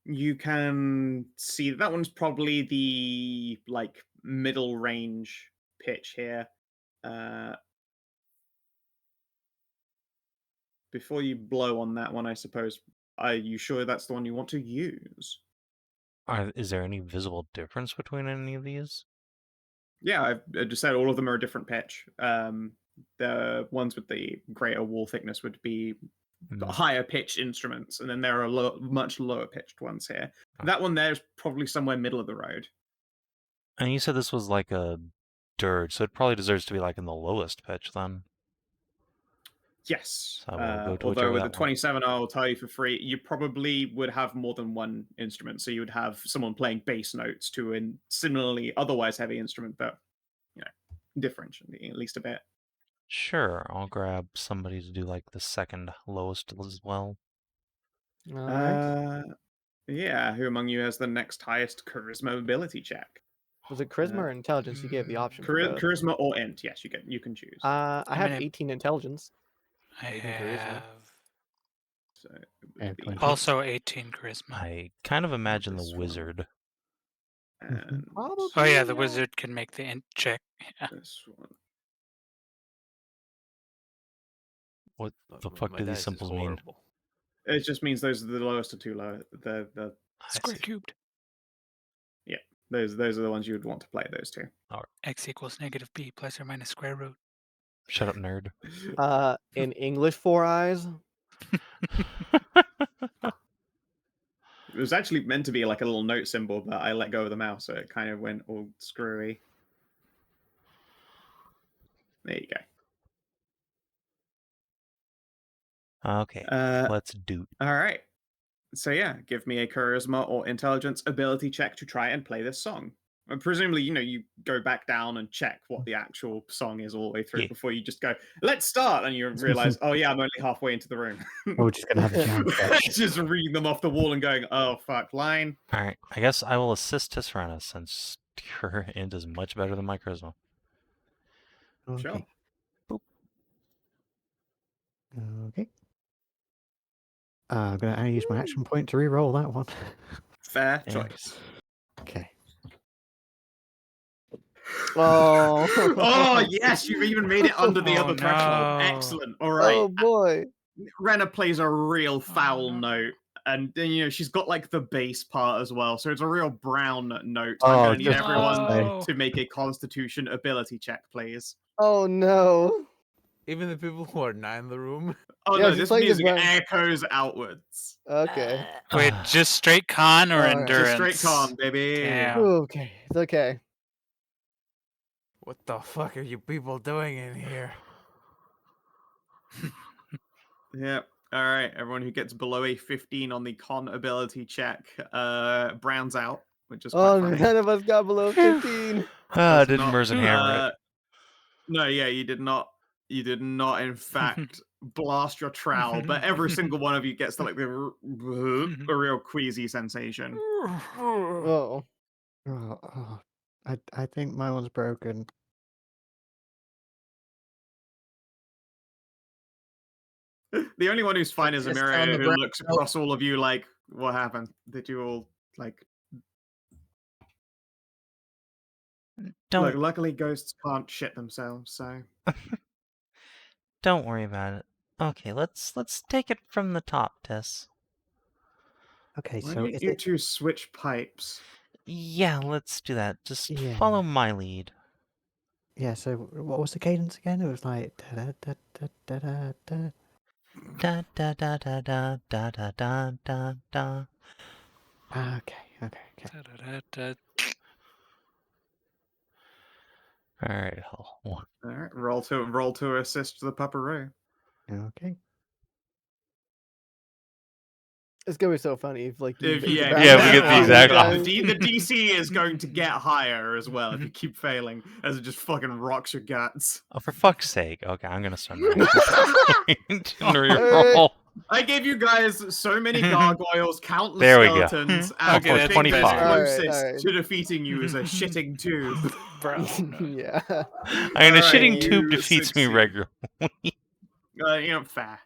You can see that one's probably the like middle range pitch here. Before you blow on that one, I suppose, are you sure that's the one you want to use? Is there any visible difference between any of these? Yeah, I just said all of them are a different pitch. The ones with the greater wall thickness would be higher pitched instruments, and then there are much lower pitched ones here. That one there is probably somewhere middle of the road. And you said this was like a dirge, so it probably deserves to be like in the lowest pitch then. Yes. So we'll go to although with the that 27, I'll tell you for free, you probably would have more than one instrument. So you would have someone playing bass notes to a similarly otherwise heavy instrument, but differentially at least a bit. Sure, I'll grab somebody to do like the second lowest as well. All right. Yeah, who among you has the next highest charisma ability check? Was it charisma or intelligence? You gave the option. For both. Charisma or int? Yes, you can choose. I have 18 intelligence. I have so it would be also 18 charisma. I kind of imagine the this one. wizard. And Oh yeah, the wizard can make the int check. Yeah. this one. What the My fuck do these dice is symbols mean? horrible. It just means those are the lowest of two low. The I Square see. cubed. those are the ones you would want to play. Those two. X equals negative b plus or minus square root. Shut up, nerd. In English, 4 eyes. It was actually meant to be like a little note symbol, but I let go of the mouse, so it kind of went all screwy. There you go. Okay, let's do. All right. So yeah, give me a charisma or intelligence ability check to try and play this song. And presumably, you go back down and check what the actual song is all the way through Yeah. before you just go, let's start, and you realize, oh yeah, I'm only halfway into the room. We're just gonna have a jam session. Just reading them off the wall and going, oh fuck, line. All right, I guess I will assist Tisrena since her int is much better than my charisma. Okay. Sure. Okay. I'm gonna use my action point to re-roll that one. Fair Yeah. choice. Okay. Oh. Oh yes, you've even made it under the Oh, other threshold. no. Excellent. All right. Oh boy. Renna plays a real foul no. note, and then she's got like the bass part as well, so it's a real brown note. Oh, I'm gonna need just everyone Oh. to make a Constitution ability check, please. Oh no. Even the people who are not in the room. Oh Yeah, no, just this playing the music brown- echoes outwards. Okay. Wait, just straight con or Alright. endurance? Just straight con, baby. Damn. Okay. It's okay. What the fuck are you people doing in here? Yep. All right, everyone who gets below a 15 on the con ability check browns out, which is quite Oh, funny. none of us got below 15. Ah, That's didn't not- Merzen hammer it? No, yeah, you did not. You did not, in fact, blast your trowel, but every single one of you gets the, like a real queasy sensation. Oh. Oh, I think my one's broken. The only one who's fine is Just on Emiria, the who brown looks note. across all of you like, "What happened? Did you all like?" Don't Look, luckily ghosts can't shit themselves, so don't worry about it. Okay, let's take it from the top, Tess. Okay, why so don't is you it? two switch pipes? Yeah, let's do that. Just Yeah. follow my lead. Yeah. So what was the cadence again? It was like da da da da da da. Da da da da da da da da da da. Okay. Da-da-da-da. All right, hell. All right, roll to assist the pupperoo. Okay. It's gonna be so funny if like you If, make yeah, it if Yeah, back we you get the down, exact guys. opposite. The DC is going to get higher as well if you keep failing, as it just fucking rocks your guts. Oh, for fuck's sake. Okay, I'm gonna spend my reroll. I gave you guys so many gargoyles, countless There we go. skeletons, Okay, and that's the thing that's 25. closest Alright. to defeating you is a shitting tube. Brown. Yeah. I mean, a Alright, shitting tube you defeats me succeed. regularly. Fair.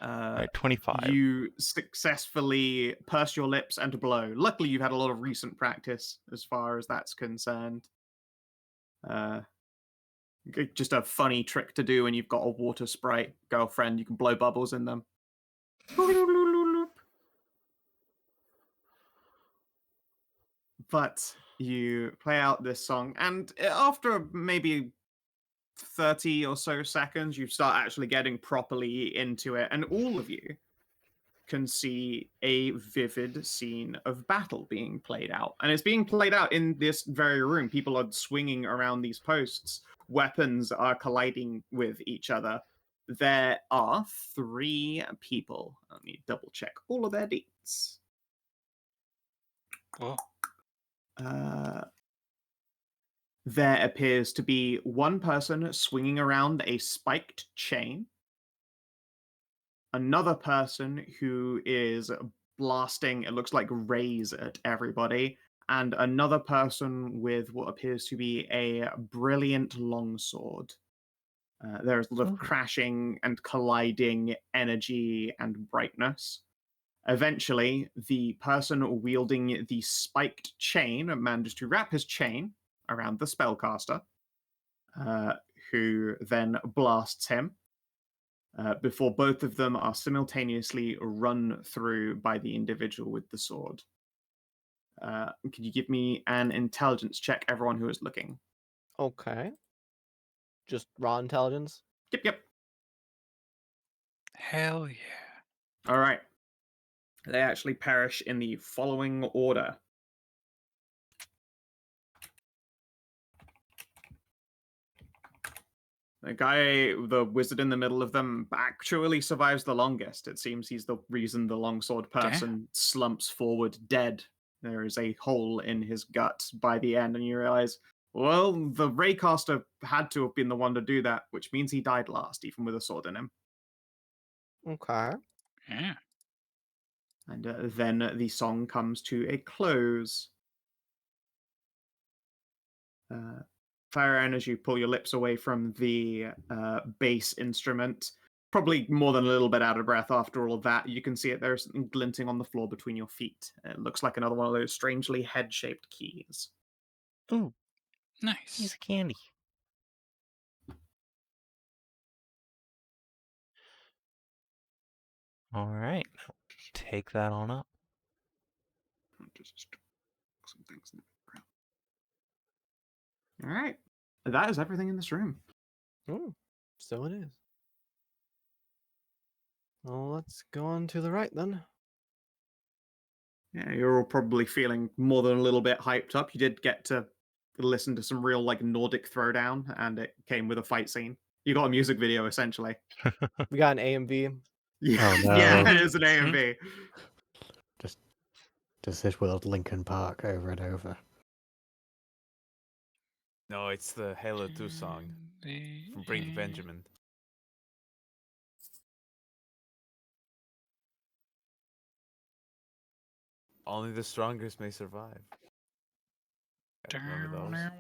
All right, 25. You successfully purse your lips and blow. Luckily, you've had a lot of recent practice as far as that's concerned. Just a funny trick to do when you've got a water sprite girlfriend. You can blow bubbles in them. But you play out this song, and after maybe 30 or so seconds, you start actually getting properly into it, and all of you can see a vivid scene of battle being played out. And it's being played out in this very room. People are swinging around these posts. Weapons are colliding with each other. There are 3 people. Let me double check all of their deets. Whoa. There appears to be one person swinging around a spiked chain, another person who is blasting, it looks like rays at everybody, and another person with what appears to be a brilliant longsword. There's a lot of crashing and colliding energy and brightness. Eventually, the person wielding the spiked chain manages to wrap his chain around the spellcaster, who then blasts him. before both of them are simultaneously run through by the individual with the sword. Can you give me an intelligence check, everyone who is looking? Okay. Just raw intelligence. Yep. Hell yeah. All right. They actually perish in the following order. The guy, the wizard in the middle of them, actually survives the longest. It seems he's the reason the longsword person slumps forward dead. There is a hole in his gut by the end, and you realize, well, the Raycaster had to have been the one to do that, which means he died last, even with a sword in him. Okay. Yeah. And then the song comes to a close. Thyrenne, as you pull your lips away from the bass instrument, probably more than a little bit out of breath after all of that, you can see it. There's something glinting on the floor between your feet. It looks like another one of those strangely head-shaped keys. Ooh, piece Nice. of candy. All right, take that on up. Just some things in the background. All right. That is everything in this room. So it is. Well, let's go on to the right then. Yeah, you're all probably feeling more than a little bit hyped up. You did get to listen to some real like Nordic throwdown, and it came with a fight scene. You got a music video essentially. We got an AMV. Yeah, Oh, no. yeah, it is an AMV. Does this world Linkin Park over and over? No, it's the Halo 2 song from Brink Benjamin. Only the strongest may survive. Gotta remember those.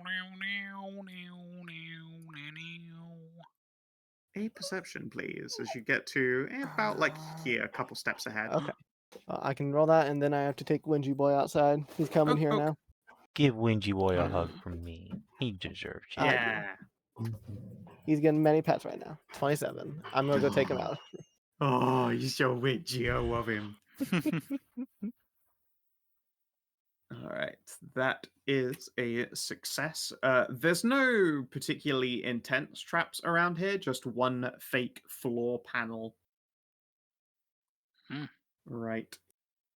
A perception, please, as you get to about like here, a couple steps ahead. Okay. I can roll that, and then I have to take Wingy Boy outside. He's coming here now. Give Wingy Boy a hug from me. He deserves it. Yeah. He's getting many pets right now. 27. I'm gonna go take him out. Oh, you're so witchy. I love him. All right, that is a success. There's no particularly intense traps around here, just one fake floor panel right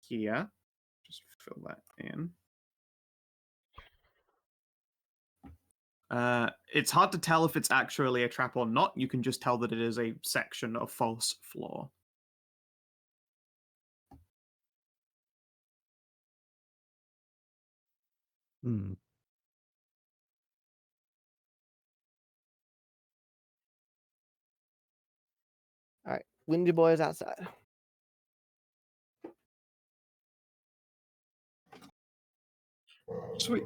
here. Just fill that in. It's hard to tell if it's actually a trap or not. You can just tell that it is a section of false floor. Hmm. All right. Wingy Boy is outside. Sweet.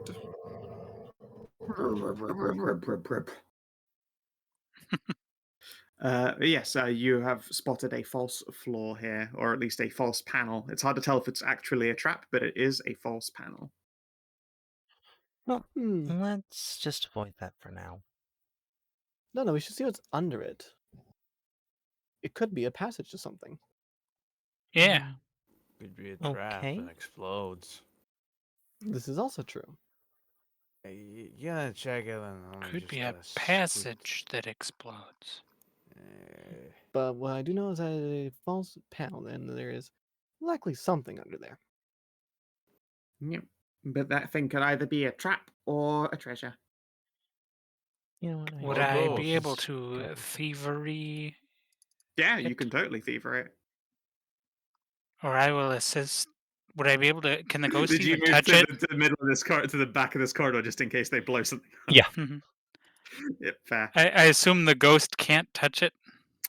Yes, you have spotted a false floor here, or at least a false panel. It's hard to tell if it's actually a trap, but it is a false panel. Well, let's just avoid that for now. No, we should see what's under it. It could be a passage to something. Yeah. Could be a trap Okay. and explodes. This is also true. Hey, you gotta check it and Could be a passage that explodes. But what I do know is that it's a false panel, and there is likely something under there. Yep. But that thing could either be a trap or a treasure. You know what? Would Or I both. be able to thievery, Yeah, you can totally thiever it. or I will assist? Would I be able to? Can the ghost Did you even move touch to it? the middle of this to the back of this corridor just in case they blow something up? Yeah. Yep, fair. I assume the ghost can't touch it.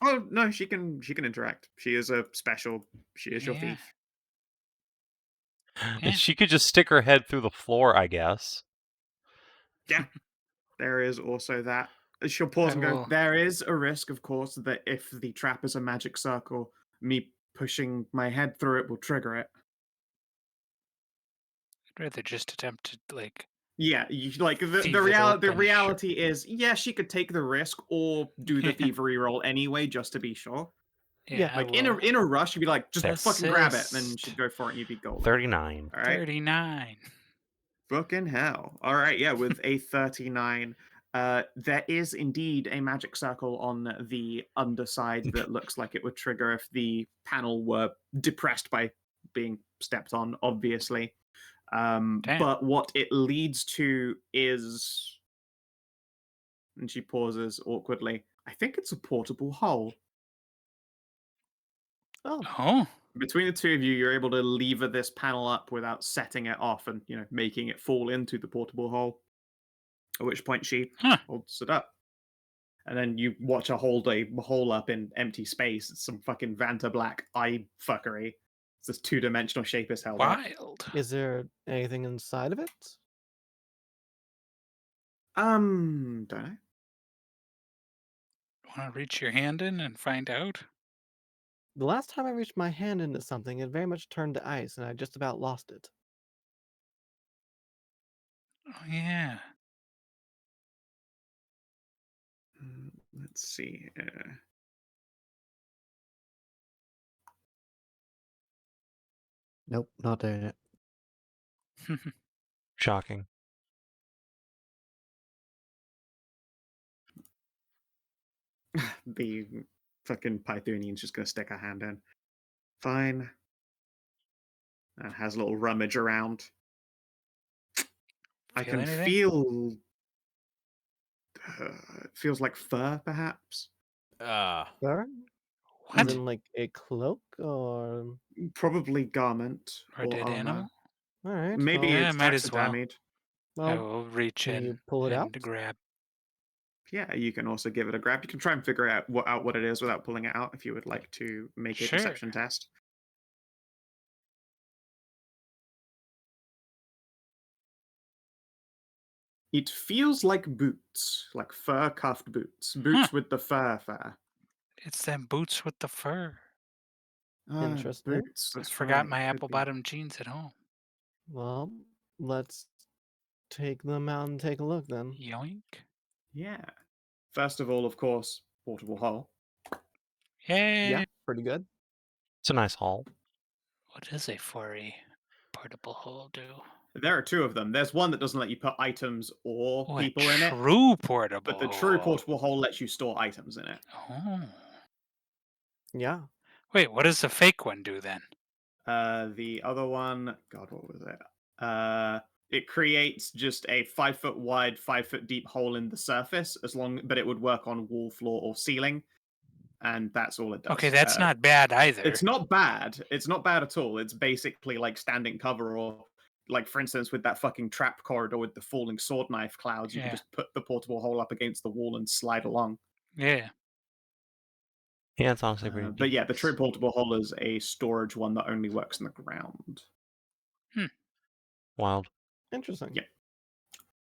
Oh no, she can interact. She is a special. She is your Yeah. thief. Yeah. She could just stick her head through the floor, I guess. Yeah, there is also that. She'll pause I and go. will- There is a risk, of course, that if the trap is a magic circle, me pushing my head through it will trigger it. I'd rather just attempt to Yeah, like the Thieve it open, sure. reality is, yeah, she could take the risk or do the thievery roll anyway, just to be sure. Yeah, Like in a rush, you'd be like, just fucking grab it, then Assist. she'd go for it, and you'd be golden. 39. All right, 39. fucking hell. All right, yeah, with a 39, there is indeed a magic circle on the underside that looks like it would trigger if the panel were depressed by being stepped on, obviously. Damn. But what it leads to is, and she pauses awkwardly, I think it's a portable hole. Oh, Oh, Between the two of you, you're able to lever this panel up without setting it off and, making it fall into the portable hole. At which point she Huh. holds it up. And then you watch her hold a hole up in empty space. It's some fucking Vanta Black eye fuckery. It's this two-dimensional shape is held up. wild. is there anything inside of it? Don't know. Want to reach your hand in and find out? The last time I reached my hand into something, it very much turned to ice, and I just about lost it. Oh, yeah. Let's see. Nope, not doing it. Shocking. The fucking Pythonian's just gonna stick her hand in. Fine. And has a little rummage around. I Feel can anything? feel. It feels like fur, perhaps. Sure. What? As in, like, a cloak, or... Probably garment Or or dead armor. animal? Alright, Maybe well, Yeah, it's might as well. taxidermied. I well, will reach can in you pull it and out? grab. Yeah, you can also give it a grab. You can try and figure out what it is without pulling it out if you would like to make a Sure. deception test. It feels like boots, like fur cuffed boots. Boots with the fur. It's them boots with the fur. Interesting. Boots. Almost That's forgot right, my could apple be. bottom jeans at home. Well, let's take them out and take a look, then. Yoink. Yeah. First of all, of course, portable hole. Yay! Yeah, pretty good. It's a nice haul. What does a furry portable hole do? There are two of them. There's one that doesn't let you put items or Oh, people a in it, true portable but the true hole. portable hole lets you store items in it. Oh. Yeah. Wait, what does the fake one do then? The other one, God, what was it? It creates just a 5 foot wide, 5 foot deep hole in the surface, but it would work on wall, floor, or ceiling, and that's all it does. Okay, that's not bad either. It's not bad. It's not bad at all. It's basically like standing cover, or like, for instance, with that fucking trap corridor with the falling sword knife clouds, you can Yeah. just put the portable hole up against the wall and slide along. Yeah. Yeah, it's honestly pretty But yeah, the true decent. portable hole is a storage one that only works in the ground. Wild. Interesting. Yeah.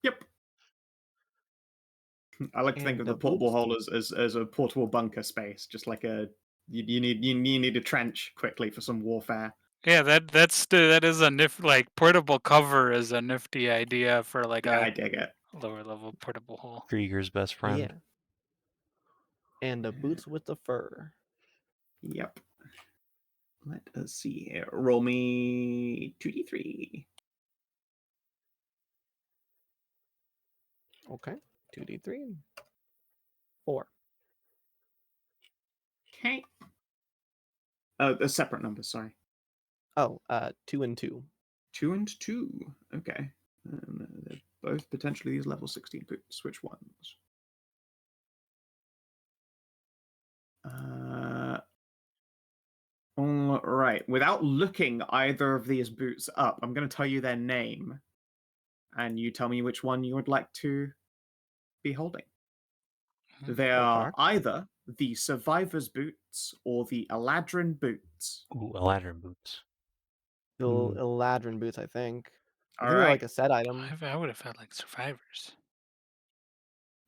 Yep. I like to think of And the the portable boots? hole as a portable bunker space, just like you need a trench quickly for some warfare. Yeah, that is a portable cover is a nifty idea for like Yeah, I a dig it. lower level portable hole. Krieger's best friend. Yeah. And the boots with the fur. Yep. Let us see here. Roll me 2d3. Okay. 2d3. 4. Okay. Oh, a separate number. Sorry. Oh, 2 and 2. 2 and 2. Okay. They're both potentially these level 16 boots. Which ones? All right. Without looking either of these boots up, I'm going to tell you their name, and you tell me which one you would like to be holding. They are Okay. either the Survivor's Boots or the Eladrin Boots. Ooh, Eladrin boots. The Eladrin boots, I think. I All think they're right. like a set item. I would have felt like survivors,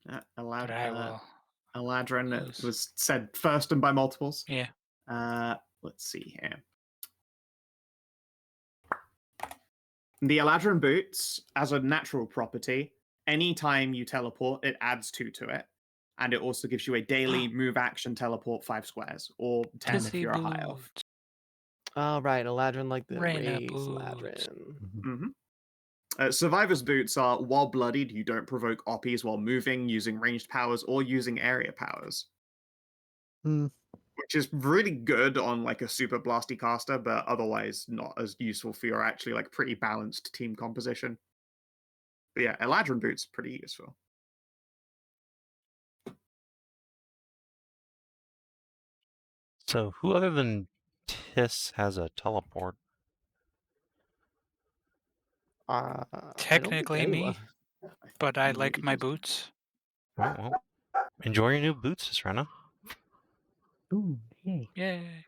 but I will. Eladrin lose. was said first and by multiples. Yeah. Let's see here. The Eladrin boots, as a natural property, anytime you teleport, it adds 2 to it. And it also gives you a daily move action teleport 5 squares, or 10 if Tissy you're a high elf. boots. Oh, right, Eladrin like the Reyna race boots. Eladrin. Survivor's boots are, while bloodied, you don't provoke oppies while moving, using ranged powers, or using area powers. Hmm. Which is really good on like a super blasty caster, but otherwise not as useful for your actually like pretty balanced team composition. But yeah, Eladrin boots pretty useful. So, who other than Tis has a teleport? I don't think Technically me, anyone. but I Maybe like my just- boots. Oh, well. Enjoy your new boots, Tisrena. Ooh, yay. Yay.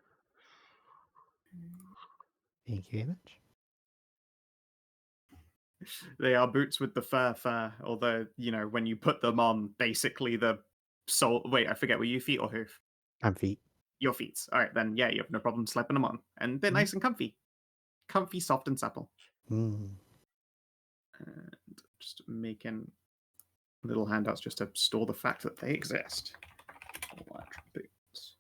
Thank you very much. They are boots with the fur, although, you know, when you put them on, basically the sole. Wait, I forget, were you feet or hoof? And feet. Your feet. All right, then, yeah, you have no problem slapping them on. And they're nice and comfy. Comfy, soft, and supple. Mm. And just making little handouts just to store the fact that they exist. Eladrin boots.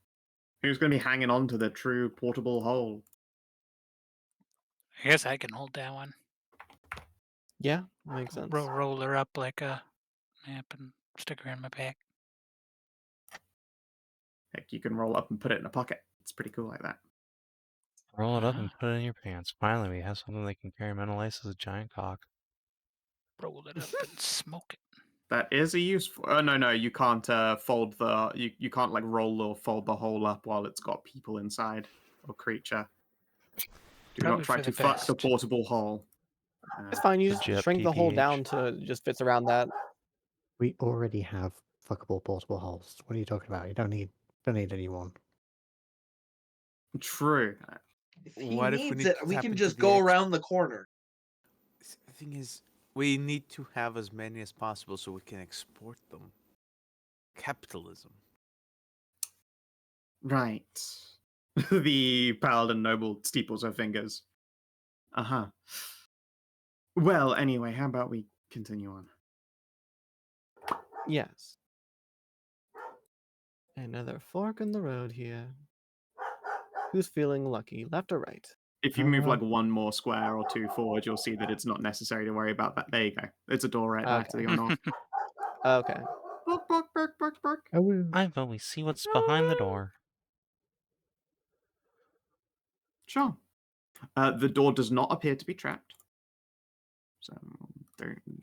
Who's going to be hanging on to the true portable hole? I guess I can hold that one. Yeah, makes sense. Roll her up like a map and stick her in my back. Heck, you can roll up and put it in a pocket. It's pretty cool like that. Roll it up and put it in your pants. Finally, we have something that can carry mental ice as a giant cock. Roll it up and smoke it. That is a useful. Oh no, you can't fold the. You can't like roll or fold the hole up while it's got people inside or creature. Do Probably not try for to the fuck the best. portable hole. It's fine. You The just Jep shrink the hole TTH. down to it just fits around that. We already have fuckable portable holes. What are you talking about? You don't need any more. True. If he What if we needs need it, to we tap can into just the go X? around the corner. The thing is, we need to have as many as possible so we can export them. Capitalism. Right. The paladin noble steeples her fingers. Uh-huh. Well, anyway, how about we continue on? Yes. Another fork in the road here. Who's feeling lucky, left or right? If you move like one more square or two forward, you'll see that it's not necessary to worry about that. There you go. It's a door right there to your north. Okay. Bark, bark, bark, bark, bark. I will. I vote we see what's behind the door. Sure. The door does not appear to be trapped. So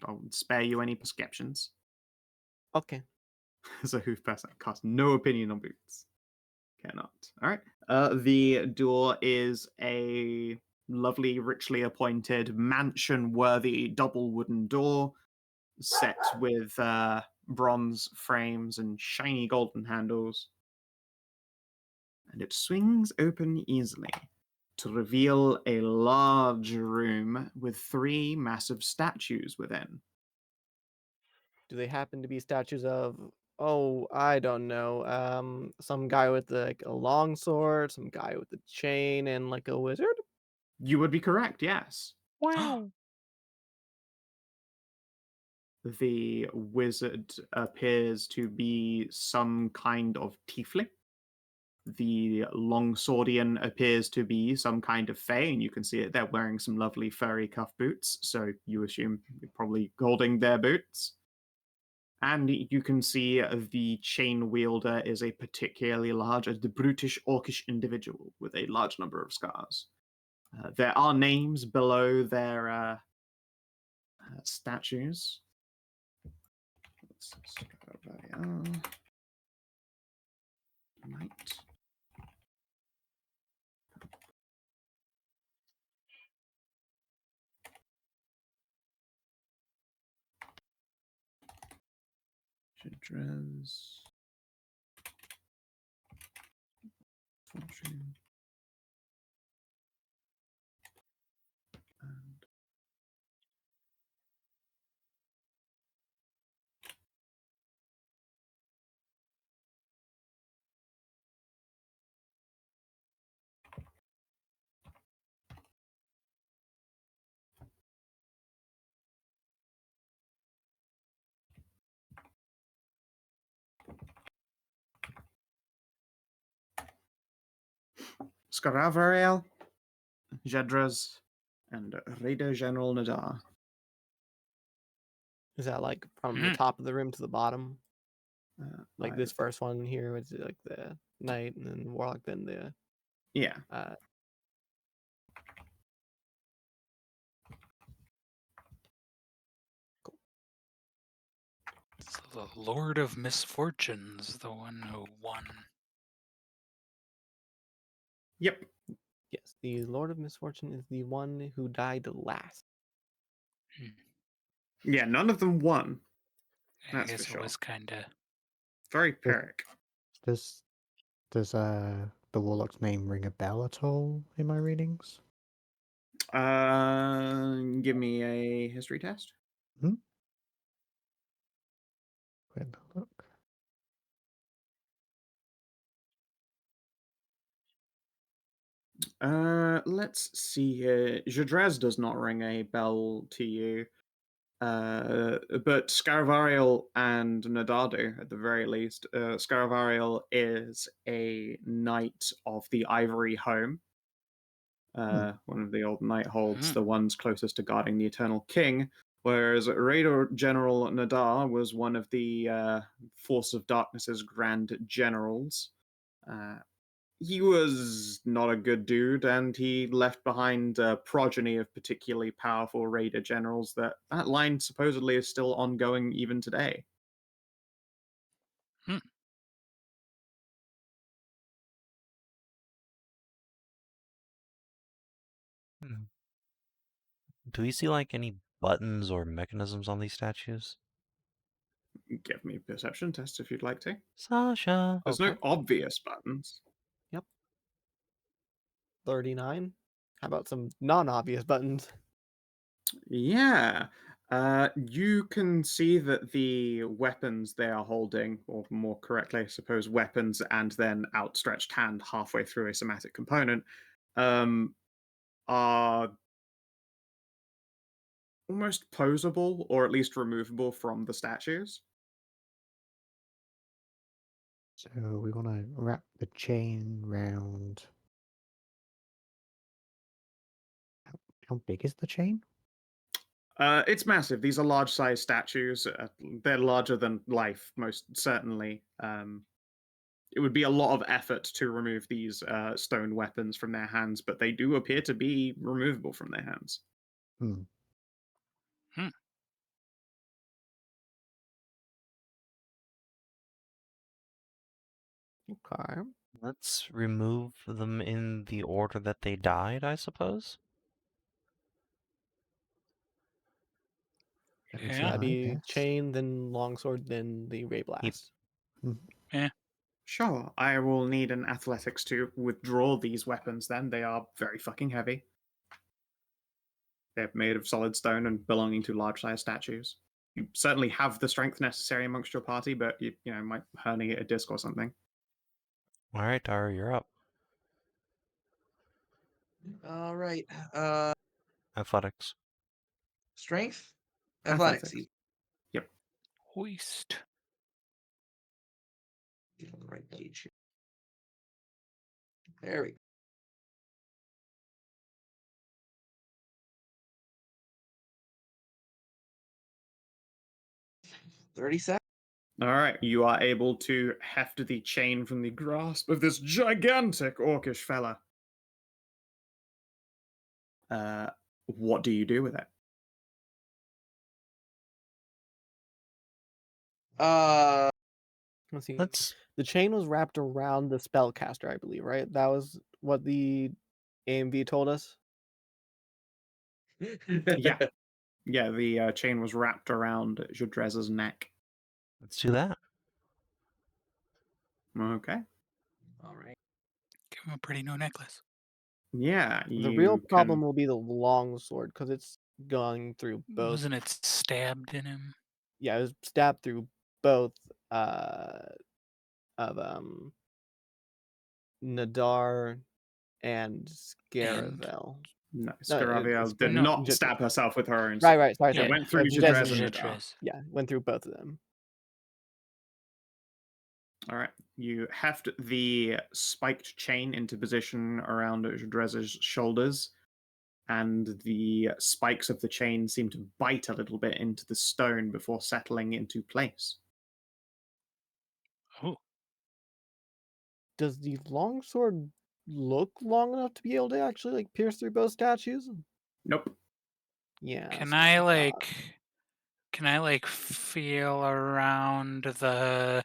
I'll spare you any perceptions. Okay. As a hoof person, cast no opinion on boots. Cannot. All right. The door is a lovely, richly appointed, mansion-worthy double wooden door, set with bronze frames and shiny golden handles. And it swings open easily to reveal a large room with 3 massive statues within. Do they happen to be statues of? Oh, I don't know. Some guy with like a long sword, some guy with a chain, and like a wizard. You would be correct, yes. Wow. The wizard appears to be some kind of tiefling. The longswordian appears to be some kind of fae, and you can see it. They're wearing some lovely furry cuff boots, so you assume they're probably holding their boots. And you can see the chain wielder is a particularly large, the brutish orcish individual with a large number of scars. There are names below their statues. Let's see where they are. Might. Shadrez. Fortune. And Skaravariel, Jedras, and Raider General Nadar. Is that like from the Hmm. top of the room to the bottom? Like this I've- first one here was like the knight and then warlock, then the Yeah. It's the Lord of Misfortunes, the one who won. Yep. yes, the Lord of Misfortune is the one who died last. Yeah, none of them won. I That's for guess it sure. was kind of. Very Pyrrhic. Does the warlock's name ring a bell at all in my readings? Give me a history test. Quick look. Let's see here. Jedras does not ring a bell to you. But Scaravariel and Nadado, at the very least. Scaravariel is a knight of the Ivory Home. One of the old knight holds, the ones closest to guarding the Eternal King, whereas Raider General Nadar was one of the Force of Darkness's Grand Generals. He was not a good dude, and he left behind a progeny of particularly powerful Raider generals. That line supposedly is still ongoing even today. Do we see like any buttons or mechanisms on these statues? Give me a perception test if you'd like to. Sasha. There's Okay. no obvious buttons. 39. How about some non-obvious buttons? Yeah. You can see that the weapons they are holding, or more correctly, I suppose, weapons and then outstretched hand halfway through a somatic component, are almost posable, or at least removable from the statues. So we want to wrap the chain round. How big is the chain? It's massive. These are large-sized statues. They're larger than life, most certainly. It would be a lot of effort to remove these stone weapons from their hands, but they do appear to be removable from their hands. Okay. Let's remove them in the order that they died, I suppose. That's Yeah. That'd be yes. chain, then longsword, then the ray blast. Sure, I will need an athletics to withdraw these weapons then. They are very fucking heavy. They're made of solid stone and belonging to large-sized statues. You certainly have the strength necessary amongst your party, but you might herniate a disc or something. All right, Tahru, you're up. All right. Athletics. Strength, Athletics. athletics. Yep. Hoist. Get on the right page here. There we go. $37. All right, you are able to heft the chain from the grasp of this gigantic orcish fella. What do you do with it? Let's see. Let's The chain was wrapped around the spellcaster, I believe, right? That was what the AMV told us. Yeah. Yeah, the chain was wrapped around Jadrez's neck. do that. Okay. All right. Give him a pretty new necklace. Yeah, The real you problem can... will be the longsword because it's going through both. Wasn't it stabbed in him? Yeah, it was stabbed through both of Nadar and Scaravel. No, No, Scaraviel did No, not stab herself with her own Right, sword. right. Sorry, It sorry. went through Jadrez Jadrez and and Nadar. Jadrez. Yeah, went through both of them. All right. You heft the spiked chain into position around Jadrez's shoulders, and the spikes of the chain seem to bite a little bit into the stone before settling into place. Oh, Does the longsword look long enough to be able to actually like pierce through both statues? Nope. Yeah. can that's what I thought. feel around the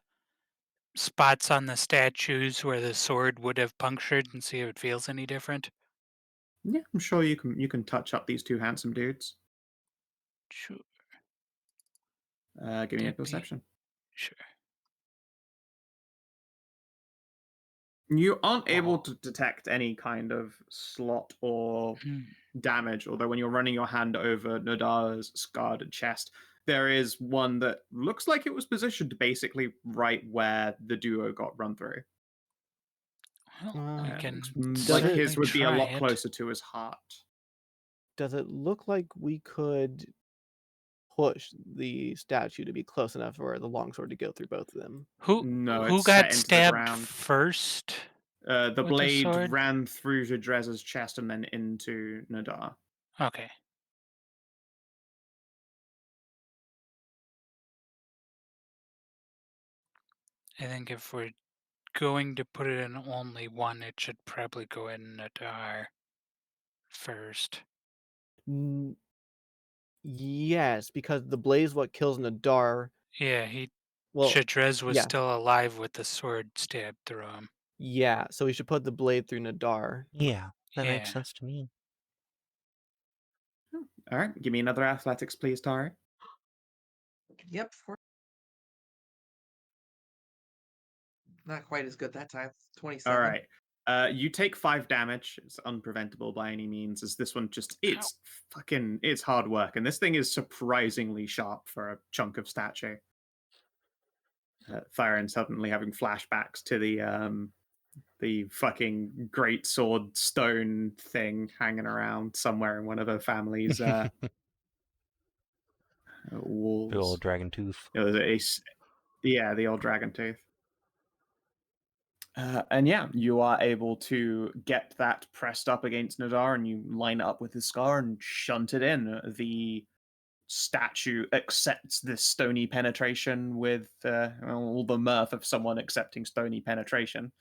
spots on the statues where the sword would have punctured and see if it feels any different? Yeah, I'm sure you can touch up these two handsome dudes. Sure. Give me a That'd be perception. sure. You aren't able Oh. to detect any kind of slot or Hmm. damage, although when you're running your hand over Nodar's scarred chest, there is one that looks like it was positioned basically right where the duo got run through. Well, we Uh, can Looks does like it- certainly his would be a try lot it. closer to his heart. Does it look like we could push the statue to be close enough for the longsword to go through both of them? No, Who it's set got into the stabbed ground. first The with the blade sword? ran through Jadrez's chest and then into Nadar. Okay. I think if we're going to put it in only one, it should probably go in Nadar first. N- yes, because the blaze what kills Nadar. Yeah, Well, Shadrez was yeah, still alive with the sword stabbed through him. yeah. So we should put the blade through Nadar. Yeah, that makes Yeah. sense to me. All right, give me another athletics, please, Tari. Yep. Not quite as good that time. 27. All right. You take 5 damage. It's unpreventable by any means, as this one it's hard work, and this thing is surprisingly sharp for a chunk of statue. Thyrenne suddenly having flashbacks to the fucking great sword stone thing hanging around somewhere in one of her family's walls. Big old dragon tooth. It was the old dragon tooth. And yeah, you are able to get that pressed up against Nadar, and you line it up with his scar and shunt it in. The statue accepts this stony penetration with all the mirth of someone accepting stony penetration.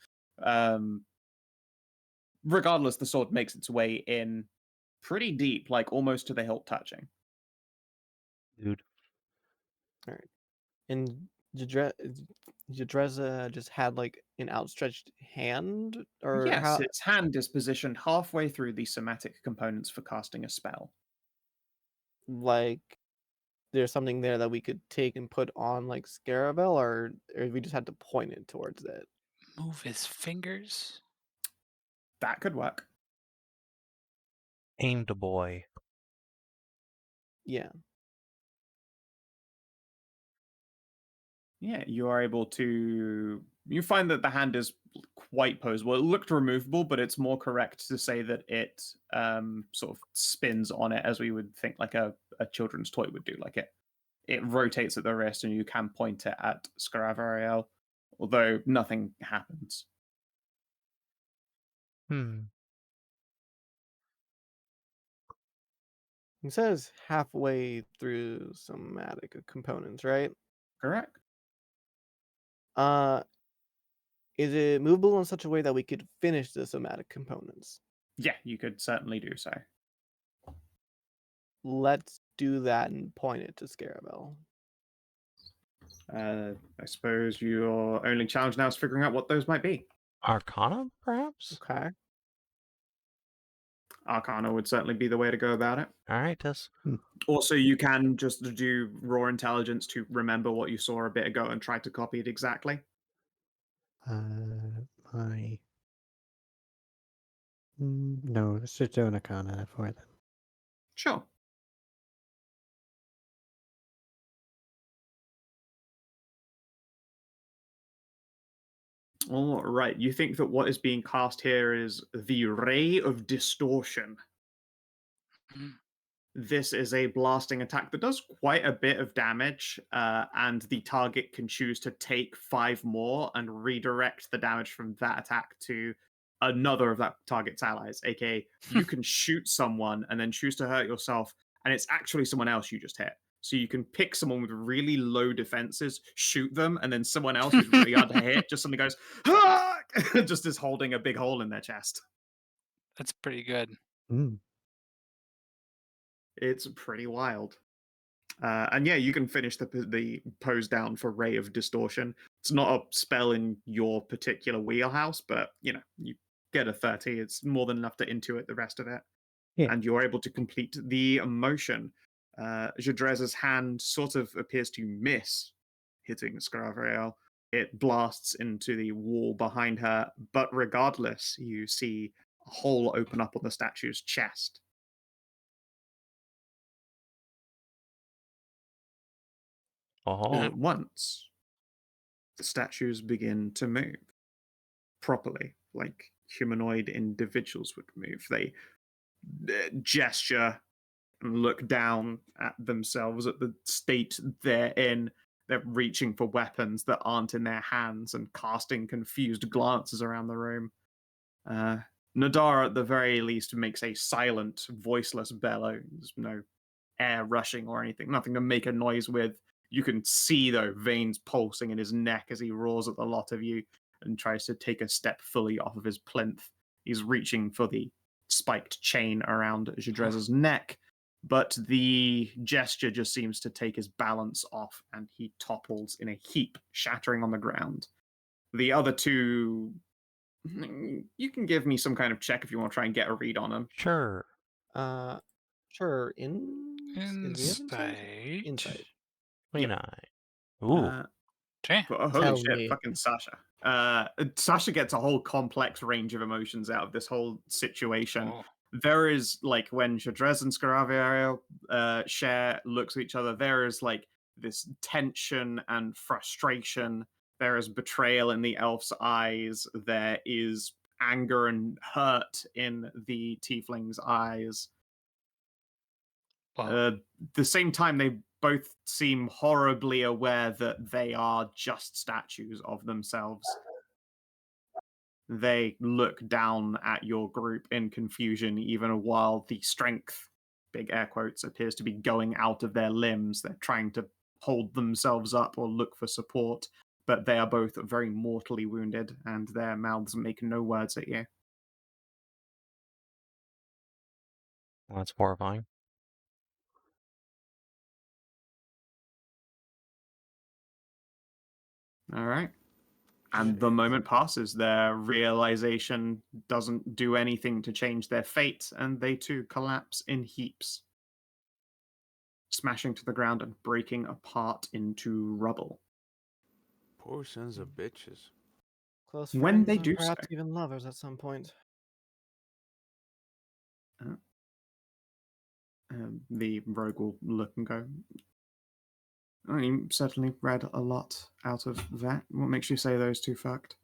Regardless, the sword makes its way in pretty deep, like almost to the hilt touching. Dude. All right. And Jadreza just had like an outstretched hand, or Yes, how? its hand is positioned halfway through the somatic components for casting a spell. Like, there's something there that we could take and put on like Scaravel, or we just had to point it towards it. Move his fingers. That could work. Aimed a boy. Yeah. Yeah, you are able to. You find that the hand is quite posable. It looked removable, but it's more correct to say that it sort of spins on it as we would think like a children's toy would do. Like it rotates at the wrist, and you can point it at Scaravariel, although nothing happens. It says halfway through somatic components, right? Correct. Is it movable in such a way that we could finish the somatic components? Yeah, you could certainly do so. Let's do that and point it to Scaravel. I suppose your only challenge now is figuring out what those might be. Arcana, perhaps? Okay. Arcana would certainly be the way to go about it. All right, Tess. Also, you can just do raw intelligence to remember what you saw a bit ago and try to copy it exactly. No, let's just do an Arcana for it then. Sure. All right. You think that what is being cast here is the Ray of Distortion. Mm. This is a blasting attack that does quite a bit of damage, and the target can choose to take 5 more and redirect the damage from that attack to another of that target's allies. AKA, you can shoot someone and then choose to hurt yourself, and it's actually someone else you just hit. So you can pick someone with really low defenses, shoot them, and then someone else who's really hard to hit just suddenly goes, "Ah!" just is holding a big hole in their chest. That's pretty good. Mm. It's pretty wild. And yeah, you can finish the pose down for Ray of Distortion. It's not a spell in your particular wheelhouse, but you get a 30. It's more than enough to intuit the rest of it. Yeah. And you're able to complete the motion. Jadrez's hand sort of appears to miss hitting Scaraviel. It blasts into the wall behind her, but regardless, you see a hole open up on the statue's chest. All Oh, at once, the statues begin to move properly, like humanoid individuals would move. They gesture and look down at themselves, at the state they're in. They're reaching for weapons that aren't in their hands and casting confused glances around the room. Nadar, at the very least, makes a silent, voiceless bellow. There's no air rushing or anything, nothing to make a noise with. You can see, though, veins pulsing in his neck as he roars at the lot of you and tries to take a step fully off of his plinth. He's reaching for the spiked chain around Jadrez's neck, but the gesture just seems to take his balance off, and he topples in a heap, shattering on the ground. The other two, you can give me some kind of check if you want to try and get a read on them. sure. Sure. Do we have Insight. Insight. 29. Ooh. Okay. Holy Tell shit, me. fucking Sasha. Sasha gets a whole complex range of emotions out of this whole situation. Oh, There is, like, when Jadrez and Scaraviel share looks at each other, there is, like, this tension and frustration. There is betrayal in the elf's eyes. There is anger and hurt in the tiefling's eyes. well, The same time, they both seem horribly aware that they are just statues of themselves. They look down at your group in confusion, even while the strength, big air quotes, appears to be going out of their limbs. They're trying to hold themselves up or look for support, but they are both very mortally wounded, and their mouths make no words at you. Well, that's horrifying. All right. And the moment passes, their realization doesn't do anything to change their fate, and they too collapse in heaps, smashing to the ground and breaking apart into rubble. Poor sons of bitches. Close When friends they and do perhaps so. even lovers at some point. The rogue will look and go, "Oh, you certainly read a lot out of that. What makes you say those two fucked?"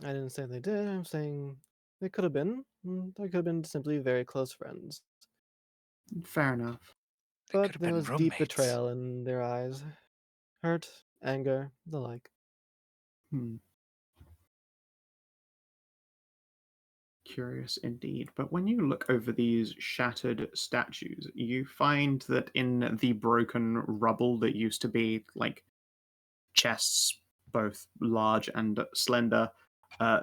I didn't say they did. I'm saying they could have been. They could have been simply very close friends. Fair enough. they But could have there been was deep roommates. betrayal in their eyes. Hurt, anger, the like. Curious indeed. But when you look over these shattered statues, you find that in the broken rubble that used to be like chests, both large and slender,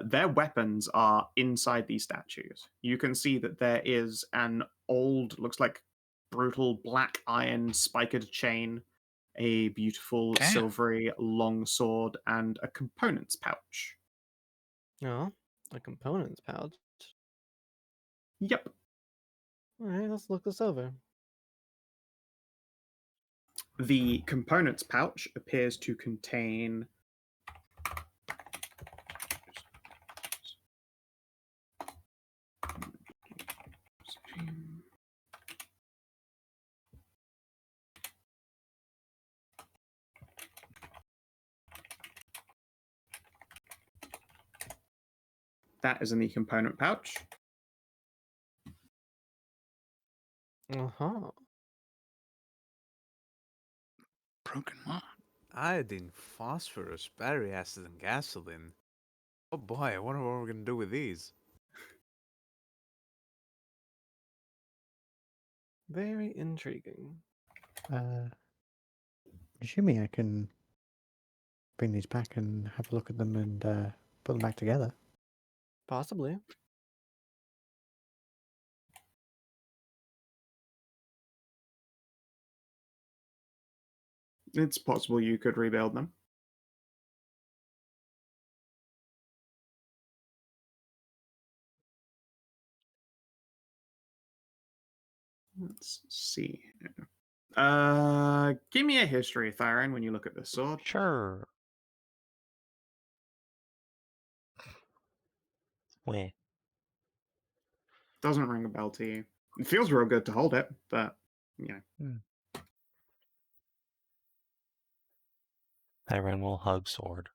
their weapons are inside these statues. You can see that there is an old, looks like brutal black iron spiked chain, a beautiful Damn. silvery long sword, and a components pouch. Oh, a components pouch. Yep. All right, let's look this over. The components pouch appears to contain that is in the component pouch. Uh-huh. Broken mod. Iodine, phosphorus, battery acid, and gasoline. Oh boy, I wonder what we're gonna do with these. Very intriguing. Assuming I can bring these back and have a look at them and put them back together. Possibly. It's possible you could rebuild them. Let's see. Give me a history, Thyrenne, when you look at this sword. Sure. Wait. Doesn't ring a bell to you. It feels real good to hold it, but Thyrenne will hug sword.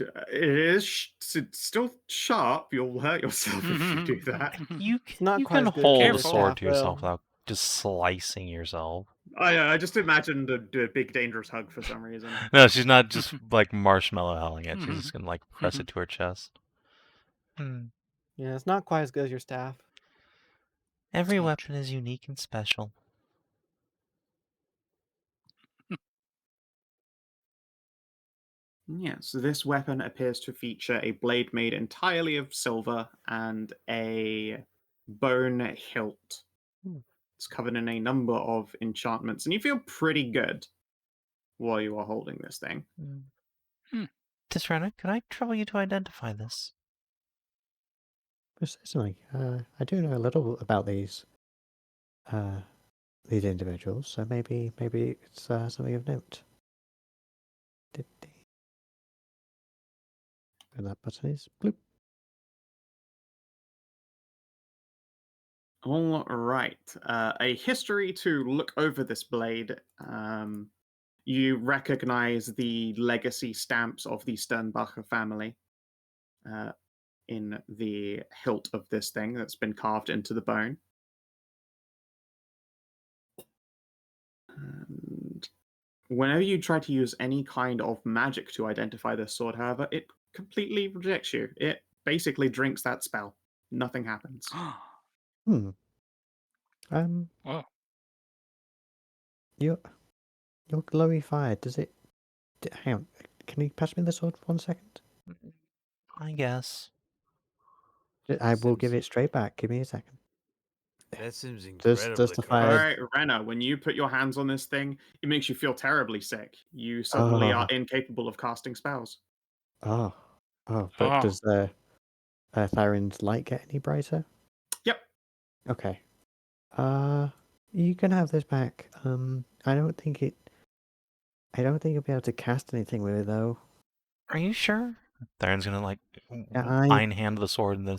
it is it's still sharp. You'll hurt yourself if you do that. You not you quite can as good as hold your the Careful. sword staff, to yourself though. without just slicing yourself. I just imagined a big dangerous hug for some reason. No, she's not just like marshmallow howling it. She's just gonna like press it to her chest. Yeah, it's not quite as good as your staff. Every much. weapon is unique and special. Yeah, so this weapon appears to feature a blade made entirely of silver and a bone hilt. It's covered in a number of enchantments, and you feel pretty good while you are holding this thing. Tisrena, could I trouble you to identify this? Certainly, I do know a little about these individuals, so maybe it's something of note. And that button is bloop. All right. A history to look over this blade. You recognize the legacy stamps of the Sternbacher family in the hilt of this thing that's been carved into the bone. And whenever you try to use any kind of magic to identify this sword, however, it completely rejects you. It basically drinks that spell. Nothing happens. Whoa. Your glowy fire, does it... Hang on, can you pass me the sword for 1 second? I guess. I will give Seems- it straight back. Give me a second. That seems Does incredibly the All fire... right, Renna, when you put your hands on this thing, it makes you feel terribly sick. You suddenly are incapable of casting spells. Oh, but does Thyrenne's light get any brighter? Yep. Okay. You can have this back. I don't think you'll be able to cast anything with it though. Are you sure? Thyrenne's gonna like Yeah, fine hand the sword and then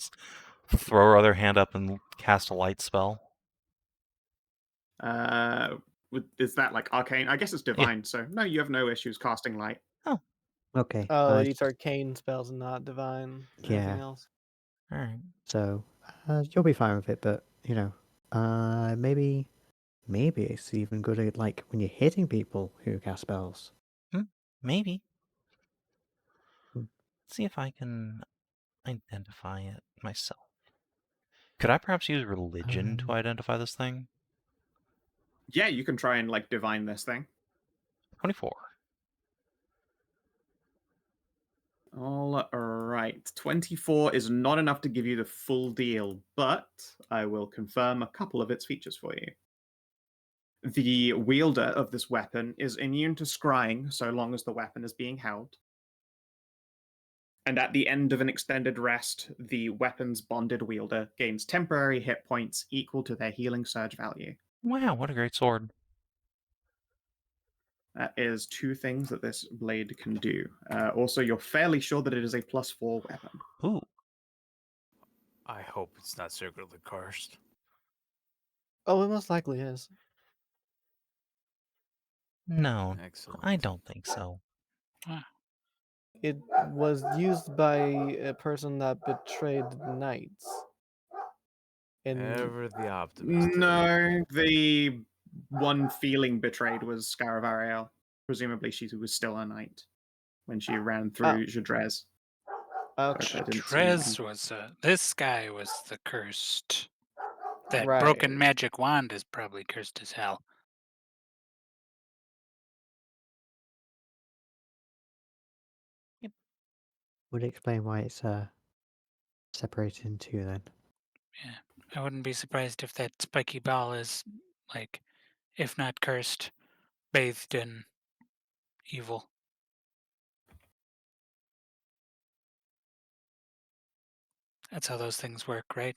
throw her other hand up and cast a light spell. Is that like arcane? I guess it's divine, so no, you have no issues casting light. okay. Oh, it's these arcane spells and not divine. Yeah. Anything else? All right. So, you'll be fine with it, but, maybe it's even good at, like, when you're hitting people who cast spells. Maybe. Hmm. See if I can identify it myself. Could I perhaps use religion to identify this thing? Yeah, you can try and like divine this thing. 24. All right. 24 is not enough to give you the full deal, but I will confirm a couple of its features for you. The wielder of this weapon is immune to scrying so long as the weapon is being held. And at the end of an extended rest, the weapon's bonded wielder gains temporary hit points equal to their healing surge value. Wow, what a great sword. That is 2 things that this blade can do. Also, you're fairly sure that it is a +4 weapon. Ooh. I hope it's not secretly cursed. Oh, it most likely is. No, Excellent. I don't think so. It was used by a person that betrayed the knights. And Ever the optimist. No, the one feeling betrayed was Scaravariel. Presumably she was still a knight when she ran through Jadrez. okay, I didn't see anything. Trez was this guy was the cursed. That Right. broken magic wand is probably cursed as hell. Would explain why it's separated in two then. Yeah, I wouldn't be surprised if that spiky ball is, like, if not cursed, bathed in evil. That's how those things work, right?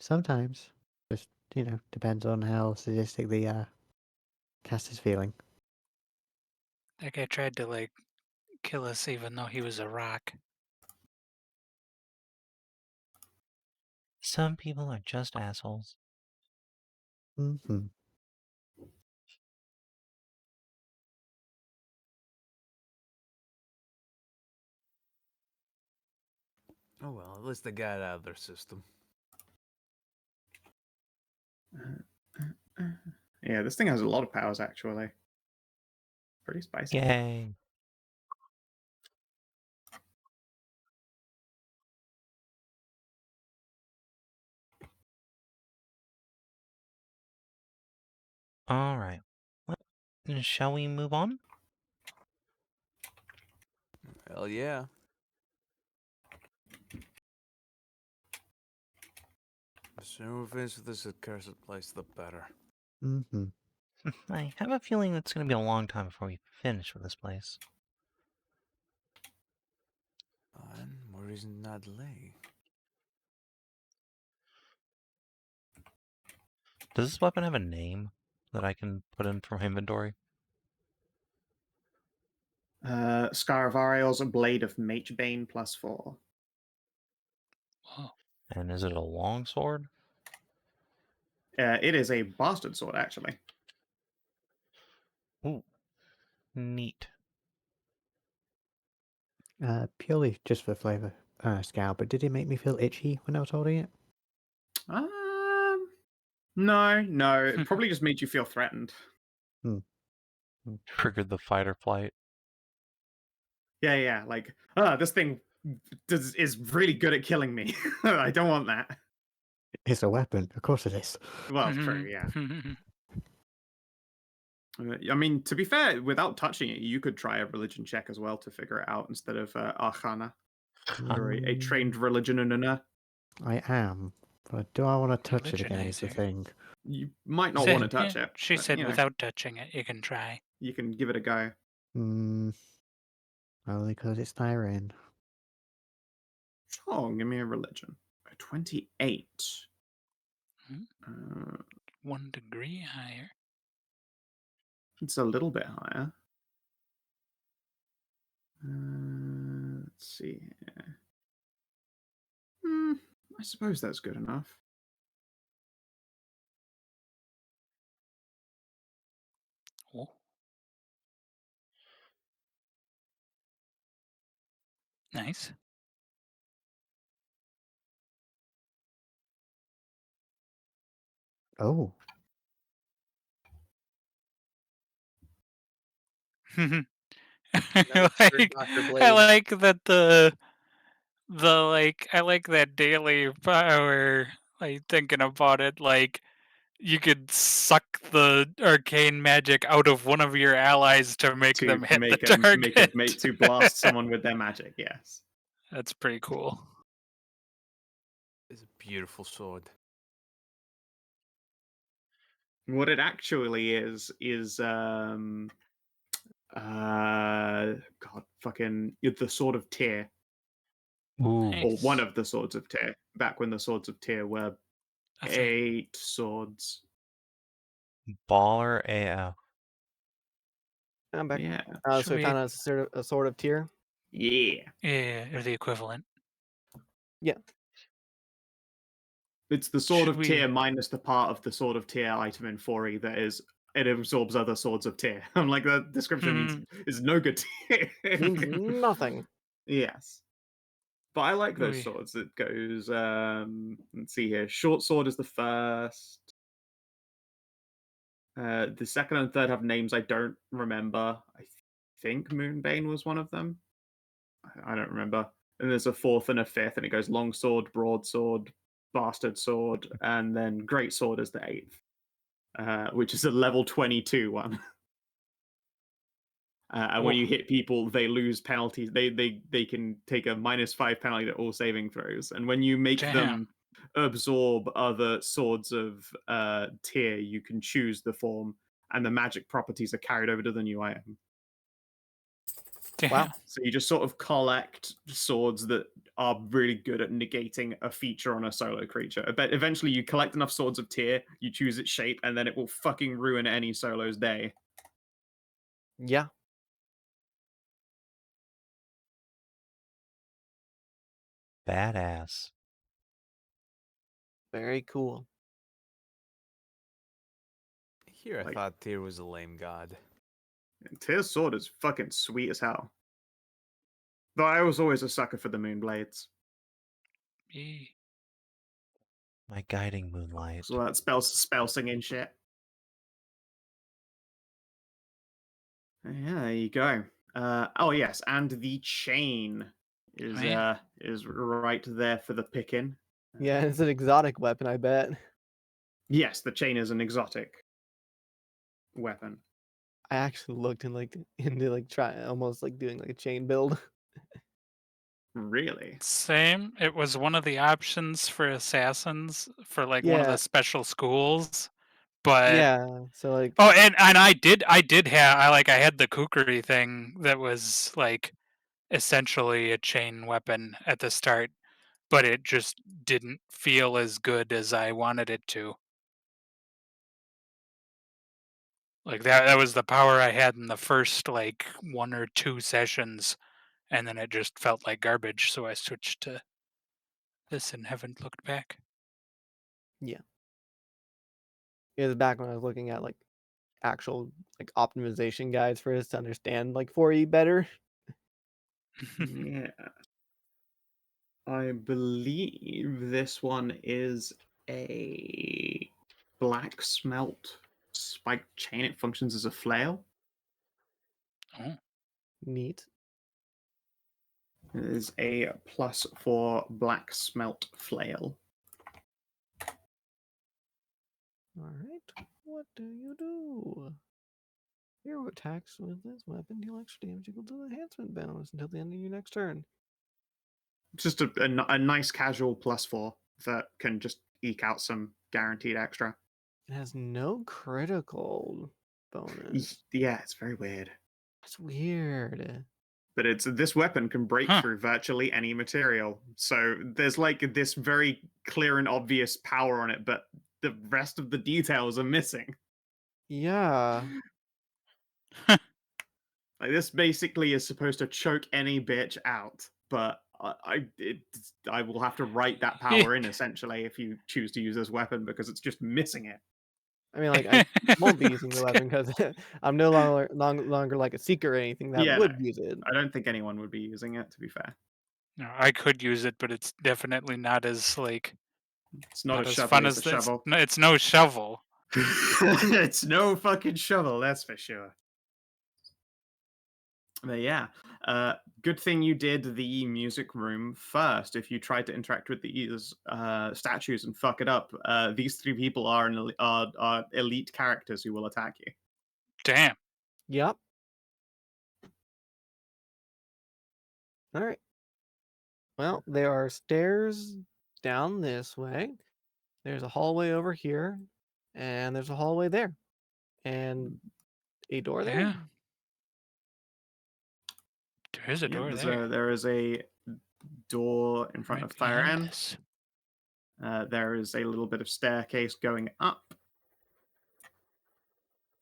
Sometimes, just depends on how sadistic the cast is feeling. That guy tried to, like, kill us even though he was a rock. Some people are just assholes. Mm-hmm. Oh well, at least they got it out of their system. Yeah, this thing has a lot of powers actually. Pretty spicy. Yay. All right. Shall we move on? Hell yeah. The sooner we finish with this accursed place, the better. Mm-hmm. I have a feeling it's going to be a long time before we finish with this place. And more reason not delay. Does this weapon have a name that I can put in from inventory? Scaravariel's a blade of Magebane +4. Whoa. And is it a long sword? It is a bastard sword, actually. Ooh, neat. Purely just for flavor, Scow, but did it make me feel itchy when I was holding it? No. It probably just made you feel threatened. Triggered the fight or flight. Yeah. Like, this thing is really good at killing me. I don't want that. It's a weapon, of course it is. Well, true, yeah. I mean, to be fair, without touching it, you could try a religion check as well to figure it out instead of Arcana. Or a trained religion. I am, but do I want to touch it again is the Religionizer. thing. You might not want to touch it. She but, said without touching it, you can try. You can give it a go. Only because it's Thyrenne. Sure, give me a religion. A 28. Hmm? 1 degree higher. It's a little bit higher. Let's see here. I suppose that's good enough. Oh. Nice. Oh. I Dr. Blade. like that I like that daily power, like thinking about it, like you could suck the arcane magic out of one of your allies to make them hit the target. Make a mate to blast someone with their magic, yes. That's pretty cool. It's a beautiful sword. What it actually is God fucking the Sword of Tyr. Ooh. Or one of the Swords of Tyr, back when the Swords of Tyr were A thing. 8 swords. Baller AF. I'm back. Yeah. Should So we- kind of a sort of tier. Yeah. Yeah, or the equivalent. It's the Sword Should of Tyr we- minus the part of the Sword of Tyr item in 4e that is it absorbs other swords of Tyr. I'm like, that description means is no good to you. Means nothing. Yes. But I like those Oy. swords. It goes, let's see here. Short sword is the first. The second and third have names I don't remember. I think Moonbane was one of them. I don't remember. And there's a fourth and a fifth, and it goes long sword, broadsword, bastard sword, and then great sword is the eighth, which is a level 22 one. And when you hit people, they lose penalties. They can take a -5 penalty to all saving throws. And when you make them absorb other swords of tier, you can choose the form, and the magic properties are carried over to the new item. Damn. Wow. So you just sort of collect swords that are really good at negating a feature on a solo creature. But eventually you collect enough swords of tier, you choose its shape, and then it will fucking ruin any solo's day. Yeah. Badass. Very cool. Here, I Like- thought Tyr was a lame god. And Tyr's sword is fucking sweet as hell. Though I was always a sucker for the Moonblades. Yee. My guiding moonlight. So that spell singing shit. Yeah, there you go. Oh yes, and the chain is Yeah. is right there for the picking. Yeah, it's an exotic weapon, I bet. Yes, the chain is an exotic weapon. I actually looked into try almost like doing like a chain build. Really? Same. It was one of the options for assassins for like one of Yeah. the special schools. But Yeah. So like oh, and I did have I had the kukri thing that was like essentially a chain weapon at the start, but it just didn't feel as good as I wanted it to. Like that was the power I had in the first like 1 or 2 sessions, and then it just felt like garbage, so I switched to this and haven't looked back. it was back when I was looking at like actual like optimization guides for this to understand like 4E better. Yeah. I believe this one is a black smelt spiked chain. It functions as a flail. Oh, Neat. It is a +4 black smelt flail. Alright. What do you do? Hero attacks with this weapon deal extra damage equal to the enhancement bonus until the end of your next turn. Just a nice casual +4 that can just eke out some guaranteed extra. It has no critical bonus. Yeah, it's very weird. That's weird. But this weapon can break Huh. through virtually any material. So there's like this very clear and obvious power on it, but the rest of the details are missing. Yeah. Like this basically is supposed to choke any bitch out, but I will have to write that power in essentially if you choose to use this weapon because it's just missing it. I mean, like, I won't be using the weapon because I'm no longer like a seeker or anything that Yeah, would no. use it. I don't think anyone would be using it, to be fair. no, I could use it, but it's definitely not as like It's not, not as as shovel fun as as a this. shovel. No, it's no shovel. It's no fucking shovel, that's for sure. But yeah, good thing you did the music room first. If you tried to interact with these statues and fuck it up, these 3 people are elite characters who will attack you. Damn. Yep. All right. Well, there are stairs down this way. There's a hallway over here, and there's a hallway there, and a door there. Yeah. There is a Yeah, door there. there is a door in front Right of behind Thyrenne. us. There is a little bit of staircase going up,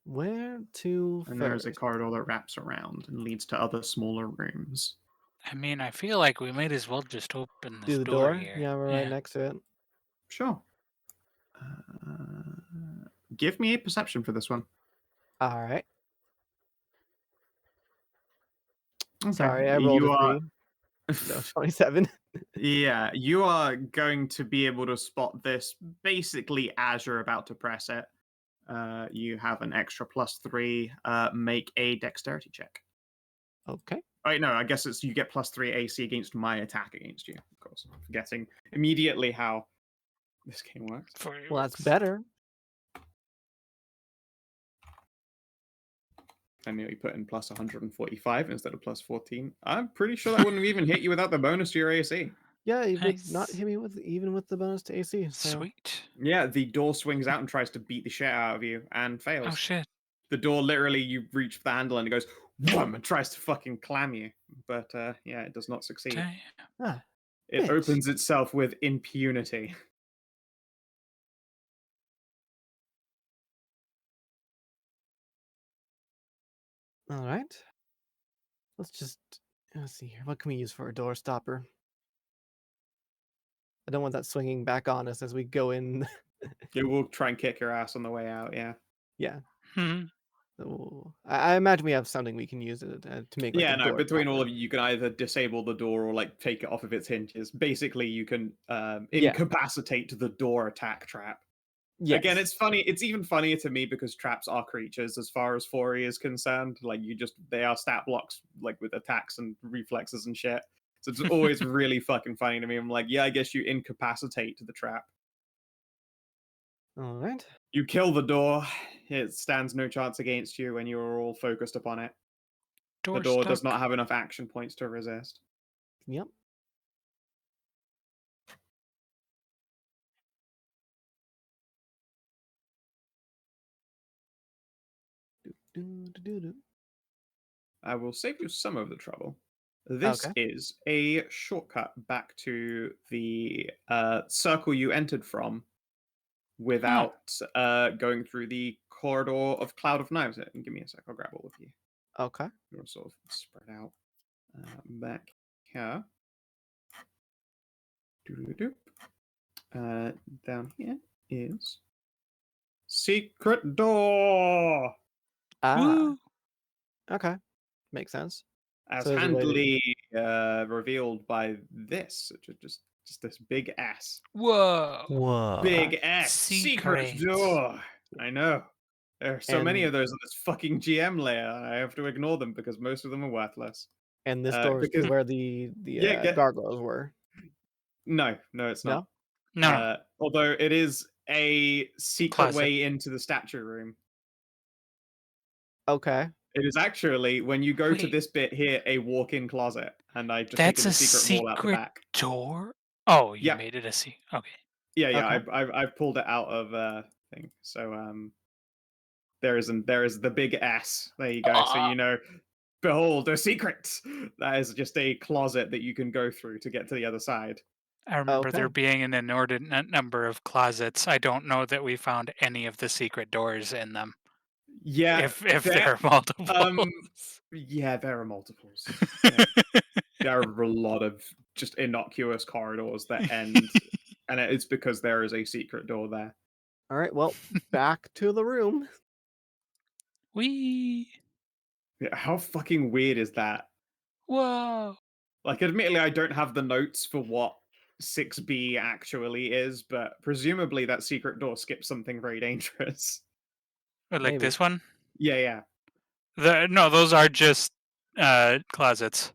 Where to and there is a first? corridor that wraps around and leads to other smaller rooms. I mean, I feel like we might as well just open this Do the door door? here. Yeah, we're right next to it. Sure. Give me a perception for this one. All right. Okay. Sorry, I rolled a 3. No, 27. Yeah, you are going to be able to spot this basically as you're about to press it. You have an extra +3. Make a dexterity check. Okay. Wait, no, I guess it's you get +3 AC against my attack against you. Of course, I'm forgetting immediately how this game works. Well, that's better. I nearly put in +145 instead of +14. I'm pretty sure that wouldn't have even hit you without the bonus to your AC. Yeah, it would not Nice. hit me with even with the bonus to AC. So. Sweet. Yeah, the door swings out and tries to beat the shit out of you and fails. Oh shit. The door literally, you reach for the handle and it goes wham and tries to fucking clam you. But yeah, it does not succeed. Damn. Ah, It bitch. opens itself with impunity. All right. Let's see here. What can we use for a door stopper? I don't want that swinging back on us as we go in. It will try and kick your ass on the way out, yeah. Yeah. Hmm. So, I imagine we have something we can use it to make like Yeah, a no, door between all stopper. of you can either disable the door or like take it off of its hinges. Basically, you can Yeah. incapacitate the door attack trap. Yes. Again, it's funny. It's even funnier to me because traps are creatures as far as Fori is concerned. Like they are stat blocks, like with attacks and reflexes and shit. So it's always really fucking funny to me. I'm like, yeah, I guess you incapacitate the trap. All right. You kill the door. It stands no chance against you when you are all focused upon it. The door does not have enough action points to resist. Yep. Do-do-do-do-do. I will save you some of the trouble. This Okay. is a shortcut back to the circle you entered from without going through the corridor of Cloud of Knives. Give me a sec, I'll grab all of you. Okay. You're sort of spread out back here. Doo-doo-doo. Down here is secret door, Ah. Woo. Okay. Makes sense. as So there's a way to- handily revealed by this, just this big S. Whoa. Whoa. Big S. Secret Secret. door. I know. There are so many And- of those on this fucking GM layer. I have to ignore them because most of them are worthless. And this door is because- where the Yeah, gargoyles were. No, it's not. No? No. Although it is a secret Closet. way into the statue room. Okay. It is actually, when you go to Wait. this bit here, a walk-in closet, and I just That's taken a the secret wall out the secret back. door? Oh, you Yeah. made it a secret. Okay. Yeah, Okay. I've pulled it out of thing. So there is the big S. There you go. So you know, behold a secret. That is just a closet that you can go through to get to the other side. I remember Okay. there being an inordinate number of closets. I don't know that we found any of the secret doors in them. Yeah, If there are multiple. yeah, there are multiples. Yeah. There are a lot of just innocuous corridors that end, and it's because there is a secret door there. All right. Well, back to the room. Wee. Yeah, how fucking weird is that? Whoa. Like, admittedly, I don't have the notes for what 6B actually is, but presumably that secret door skips something very dangerous. Like Maybe. this one? Yeah. No, those are just closets.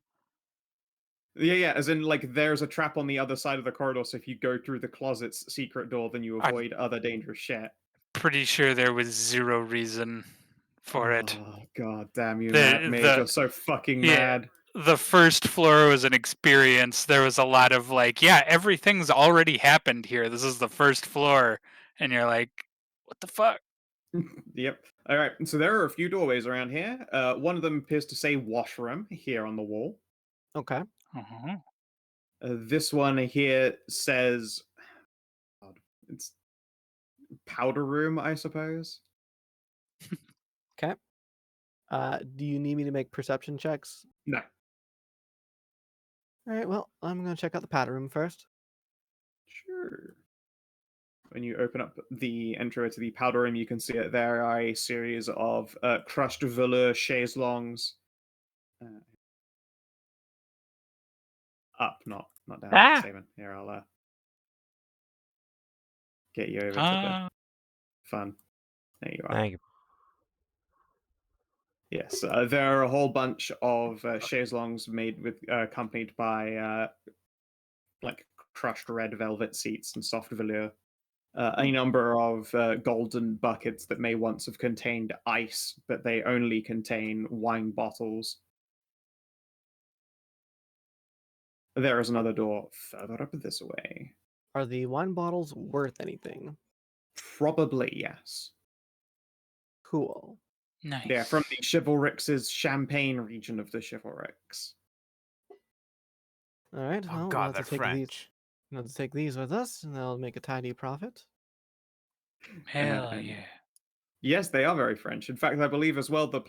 Yeah, as in, like, there's a trap on the other side of the corridor, so if you go through the closet's secret door, then you avoid other dangerous shit. Pretty sure there was zero reason for it. Oh, god damn you, The- Mage. the- You're so fucking yeah. mad. The first floor was an experience. There was a lot of like, yeah, everything's already happened here. This is the first floor. And you're like, what the fuck? Yep. All right. So there are a few doorways around here. One of them appears to say washroom here on the wall. Okay. Uh-huh. This one here says it's powder room, I suppose. Okay. Do you need me to make perception checks? No. All right. Well, I'm gonna check out the powder room first. Sure. When you open up the entry to the powder room, you can see that there are a series of crushed velour chaiselongs. Up, not down. Ah! Savin. Here, I'll get you over to Ah. the fun. There you are. Thank you. Yes, there are a whole bunch of chaiselongs made with accompanied by like crushed red velvet seats and soft velour. A number of golden buckets that may once have contained ice, but they only contain wine bottles. There is another door further up this way. Are the wine bottles worth anything? Probably yes. Cool. Nice. Yeah, from the Chivalrix's Champagne region of the Chivalrix. All right. Oh Well, we'll God, have they're to take these. French. We'll have to take these with us, and they'll make a tidy profit. Hell and- yeah. Yes, they are very French. In fact, I believe as well the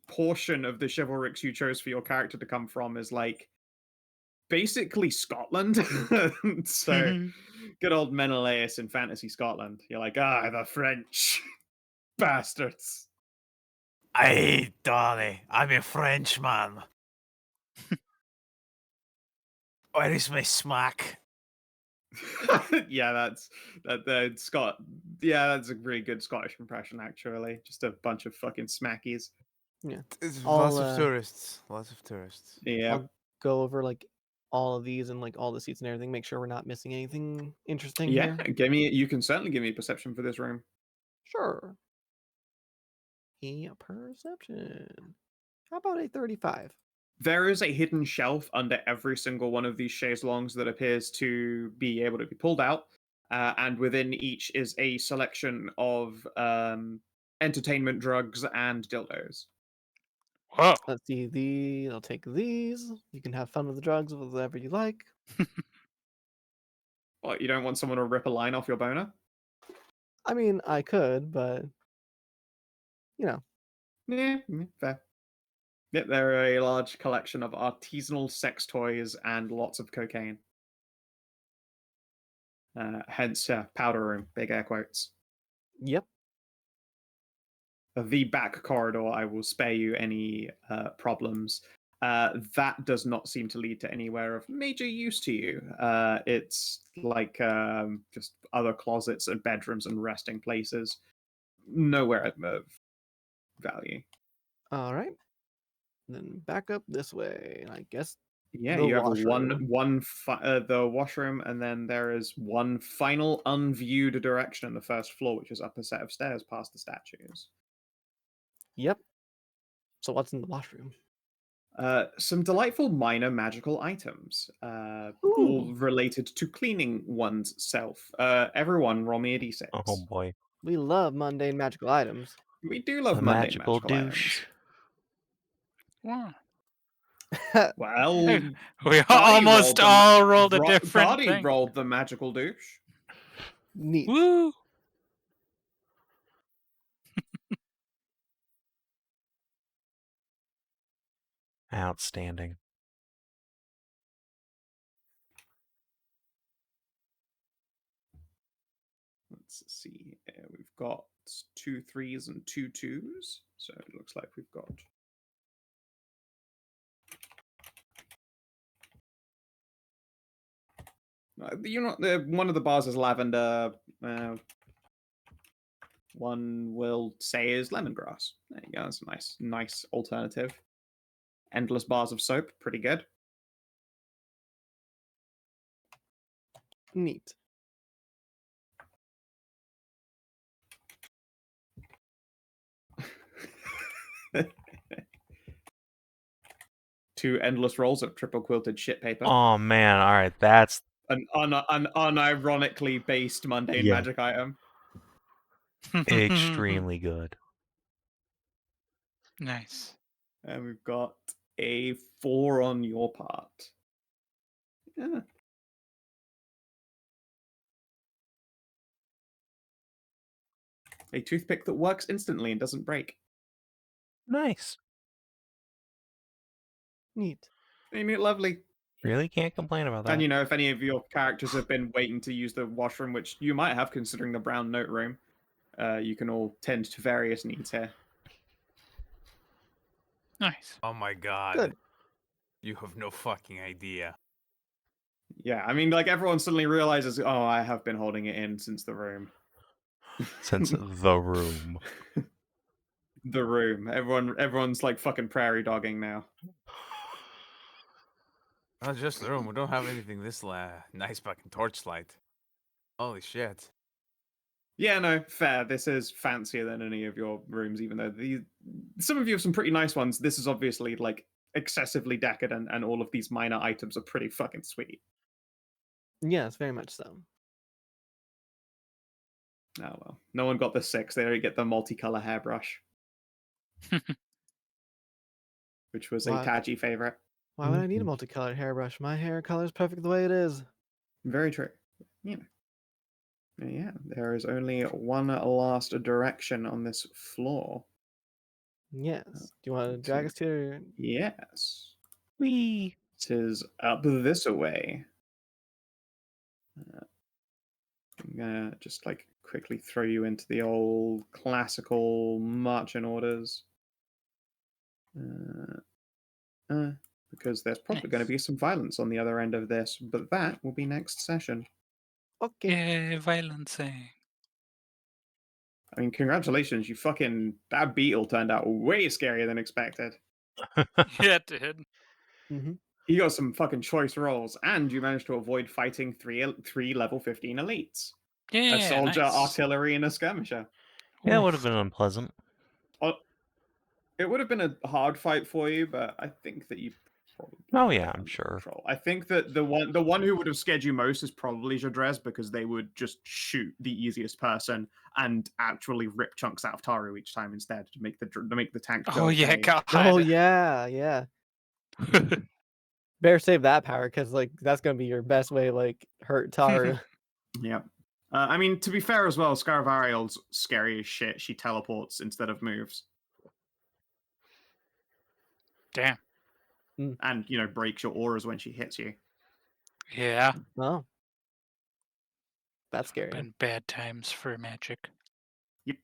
portion of the Chivalrix you chose for your character to come from is like basically Scotland. So good old Menelaus in fantasy Scotland. You're like, the French bastards. Aye, Dolly, I'm a Frenchman. Where is my smack? Yeah, that's Scott. Yeah, that's a really good Scottish impression, actually. Just a bunch of fucking smackies. It's I'll, lots of tourists. Lots of tourists. Yeah. I'll go over like all of these and like all the seats and everything. Make sure we're not missing anything interesting Yeah, here. you can certainly give me a perception for this room. Sure. A perception. How about a 35? There is a hidden shelf under every single one of these chaiselongs that appears to be able to be pulled out, and within each is a selection of entertainment drugs and dildos. Whoa. Let's see. I'll take these. You can have fun with the drugs, whatever you like. What, you don't want someone to rip a line off your boner? I mean, I could, but you know. Yeah, fair. Yep, there are a large collection of artisanal sex toys and lots of cocaine. Hence, powder room, big air quotes. Yep. The back corridor, I will spare you any problems. That does not seem to lead to anywhere of major use to you. It's like just other closets and bedrooms and resting places. Nowhere of value. All right. Then back up this way. I guess Yeah, the you have washroom. the washroom, and then there is one final unviewed direction on the first floor, which is up a set of stairs past the statues. Yep. So what's in the washroom? Some delightful minor magical items, all Ooh. related to cleaning one's self. Everyone, roll me a d6. Oh boy. We love mundane magical items. We do love A mundane magical magical douche. Wow. items. Well, We Cardi almost all rolled a different Cardi thing. rolled the magical douche. Neat. Woo. Outstanding. Let's see. We've got 2 3s and 2 2s. So it looks like we've got. One of the bars is lavender. One will say is lemongrass. There you go. That's a nice alternative. Endless bars of soap. Pretty good. Neat. Two endless rolls of triple quilted shit paper. Oh man, alright, that's An unironically based mundane Yeah. magic item. extremely good. Nice. And we've got a 4 on your part. Yeah. A toothpick that works instantly and doesn't break. Nice. Neat. Ain't it lovely? Really can't complain about that. And if any of your characters have been waiting to use the washroom, which you might have considering the brown note room, you can all tend to various needs here. Nice. Oh my god. Good. You have no fucking idea. Yeah, I mean, like everyone suddenly realizes, oh, I have been holding it in since the room. Since the room. The room. Everyone's like fucking prairie dogging now. Not just the room. We don't have anything this nice fucking torchlight. Holy shit. Yeah, no, fair. This is fancier than any of your rooms, even though some of you have some pretty nice ones. This is obviously like excessively decadent, and all of these minor items are pretty fucking sweet. Yes, very much so. Oh well, no one got the 6. They only get the multicolor hairbrush, which was a Why- Taji favorite. Why would I need a Mhm. multicolored hairbrush? My hair color is perfect the way it is. Very true. You know. Yeah, there is only one last direction on this floor. Yes. Do you want to drag us to your... Yes. Whee! It is up this way. I'm gonna just like quickly throw you into the old classical marching orders. Because there's probably going to be some violence on the other end of this, but that will be next session. Okay. Yeah, violencing. I mean, congratulations, that beetle turned out way scarier than expected. Yeah, it did. Mm-hmm. You got some fucking choice rolls, and you managed to avoid fighting three level 15 elites. Yeah, A soldier, nice. artillery, and a skirmisher. Yeah, it would have Oof. been unpleasant. It would have been a hard fight for you, but I think that you probably Oh, had yeah, it I'm under sure. control. I think that the one who would have scared you most is probably Jadrez, because they would just shoot the easiest person and actually rip chunks out of Tahru each time instead to make the tank go Oh yeah, okay. God. Oh, yeah, yeah. Better save that power, because, like, that's going to be your best way, like, hurt Tahru. Yeah. I mean, to be fair as well, Scaravariel's scary as shit. She teleports instead of moves. Damn. And, breaks your auras when she hits you. Yeah. Oh. That's scary. Been bad times for magic. Yep.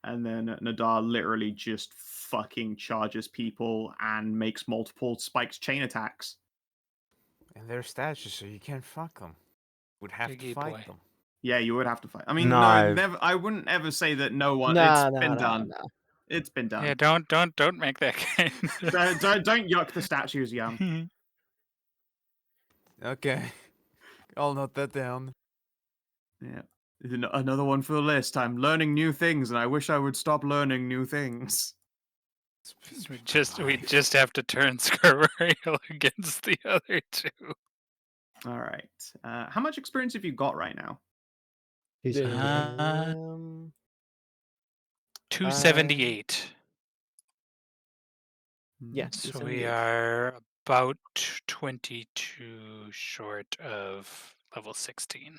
And then Nadar literally just fucking charges people and makes multiple spiked chain attacks. And they're statues, so you can't fuck them. Would have to Diggy fight boy. them. Yeah, you would have to fight. I mean, No, no, I've- never. I wouldn't ever say that no one. Nah, It's been done. nah. It's been done. Yeah, don't make that kind. Don't yuck the statues, Yum. Okay. I'll note that down. Yeah. Another one for the list. I'm learning new things, and I wish I would stop learning new things. we just have to turn Scarvariel against the other two. All right. How much experience have you got right now? Who's Damn. 278. Yeah, So we 278. are about 22 short of level 16.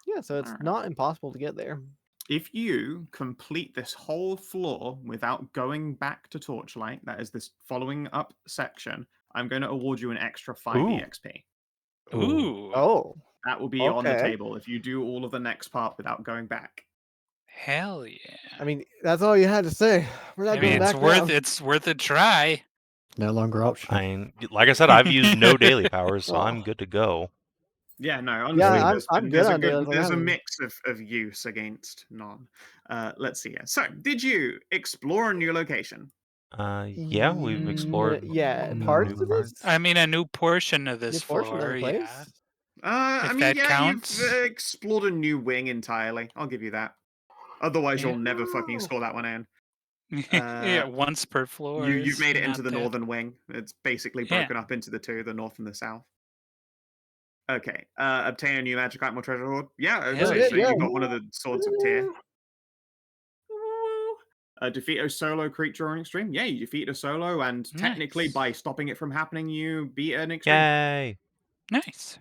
Yeah, so it's Alright. not impossible to get there. If you complete this whole floor without going back to Torchlight, that is this following up section, I'm going to award you an extra 5 Ooh. EXP. Ooh. Oh, That will be on the Okay. table if you do all of the next part without going back. Hell yeah. I mean, that's all you had to say. We're not I going mean, back now. it's worth a try. no longer optional? I mean, like I said, I've used no daily powers, so Oh. I'm good to go. Yeah, no, Yeah, honestly, I'm good on dailies. there's a mix of use against none. Let's see here. So, did you explore a new location? Yeah, we've explored. Yeah, new parts of parts. this. I mean, a new portion of this New portion of floor, the yeah. place. I If mean, that yeah, counts. you've explored a new wing entirely. I'll give you that. Otherwise, Yeah. you'll never fucking Oh. score that one in. Yeah, once per floor. You've is made it into not the bad. northern wing. It's basically Yeah. broken up into the two, the north and the south. Okay. Obtain a new magic item or treasure hoard. Yeah, Hell so yeah. you got one of the swords of Tyr. Defeat a solo creature on extreme. Yeah, you defeat a solo, and technically Nice. by stopping it from happening, you beat an extreme. Yay! Nice.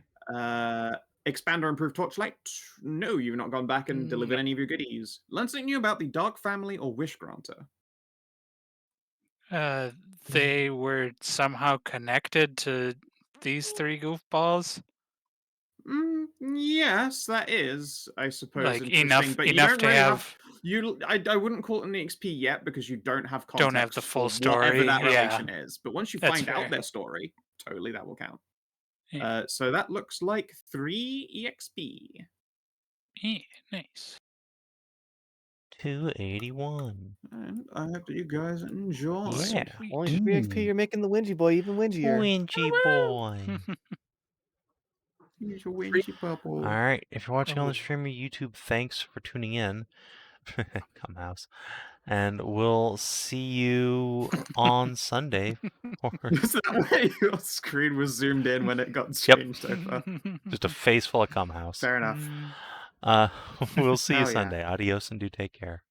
Expand or improve Torchlight? No, you've not gone back and delivered Nope. any of your goodies. Learn something new about the Dark Family or Wish Granter. They were somehow connected to these three goofballs. Yes, that is, I suppose, Like interesting. But you enough don't to really have. I wouldn't call it an EXP yet because you don't have context Don't have the full for whatever story, that yeah. relation is. But once you That's find fair. out their story, totally that will count. So that looks like 3 EXP. Yeah, nice. 281. And I hope that you guys enjoy. Yeah. Only 3 XP, you're making the Wingy boy even wingier. Wingy boy. Here's your winchy purple. All right. If you're watching on the Oh. stream or YouTube, thanks for tuning in. Come house. And we'll see you on Sunday. Is that where your screen was zoomed in when it got Yep. changed over? Just a face full of come house. Fair enough. We'll see you Hell yeah. Sunday. Adios and do take care.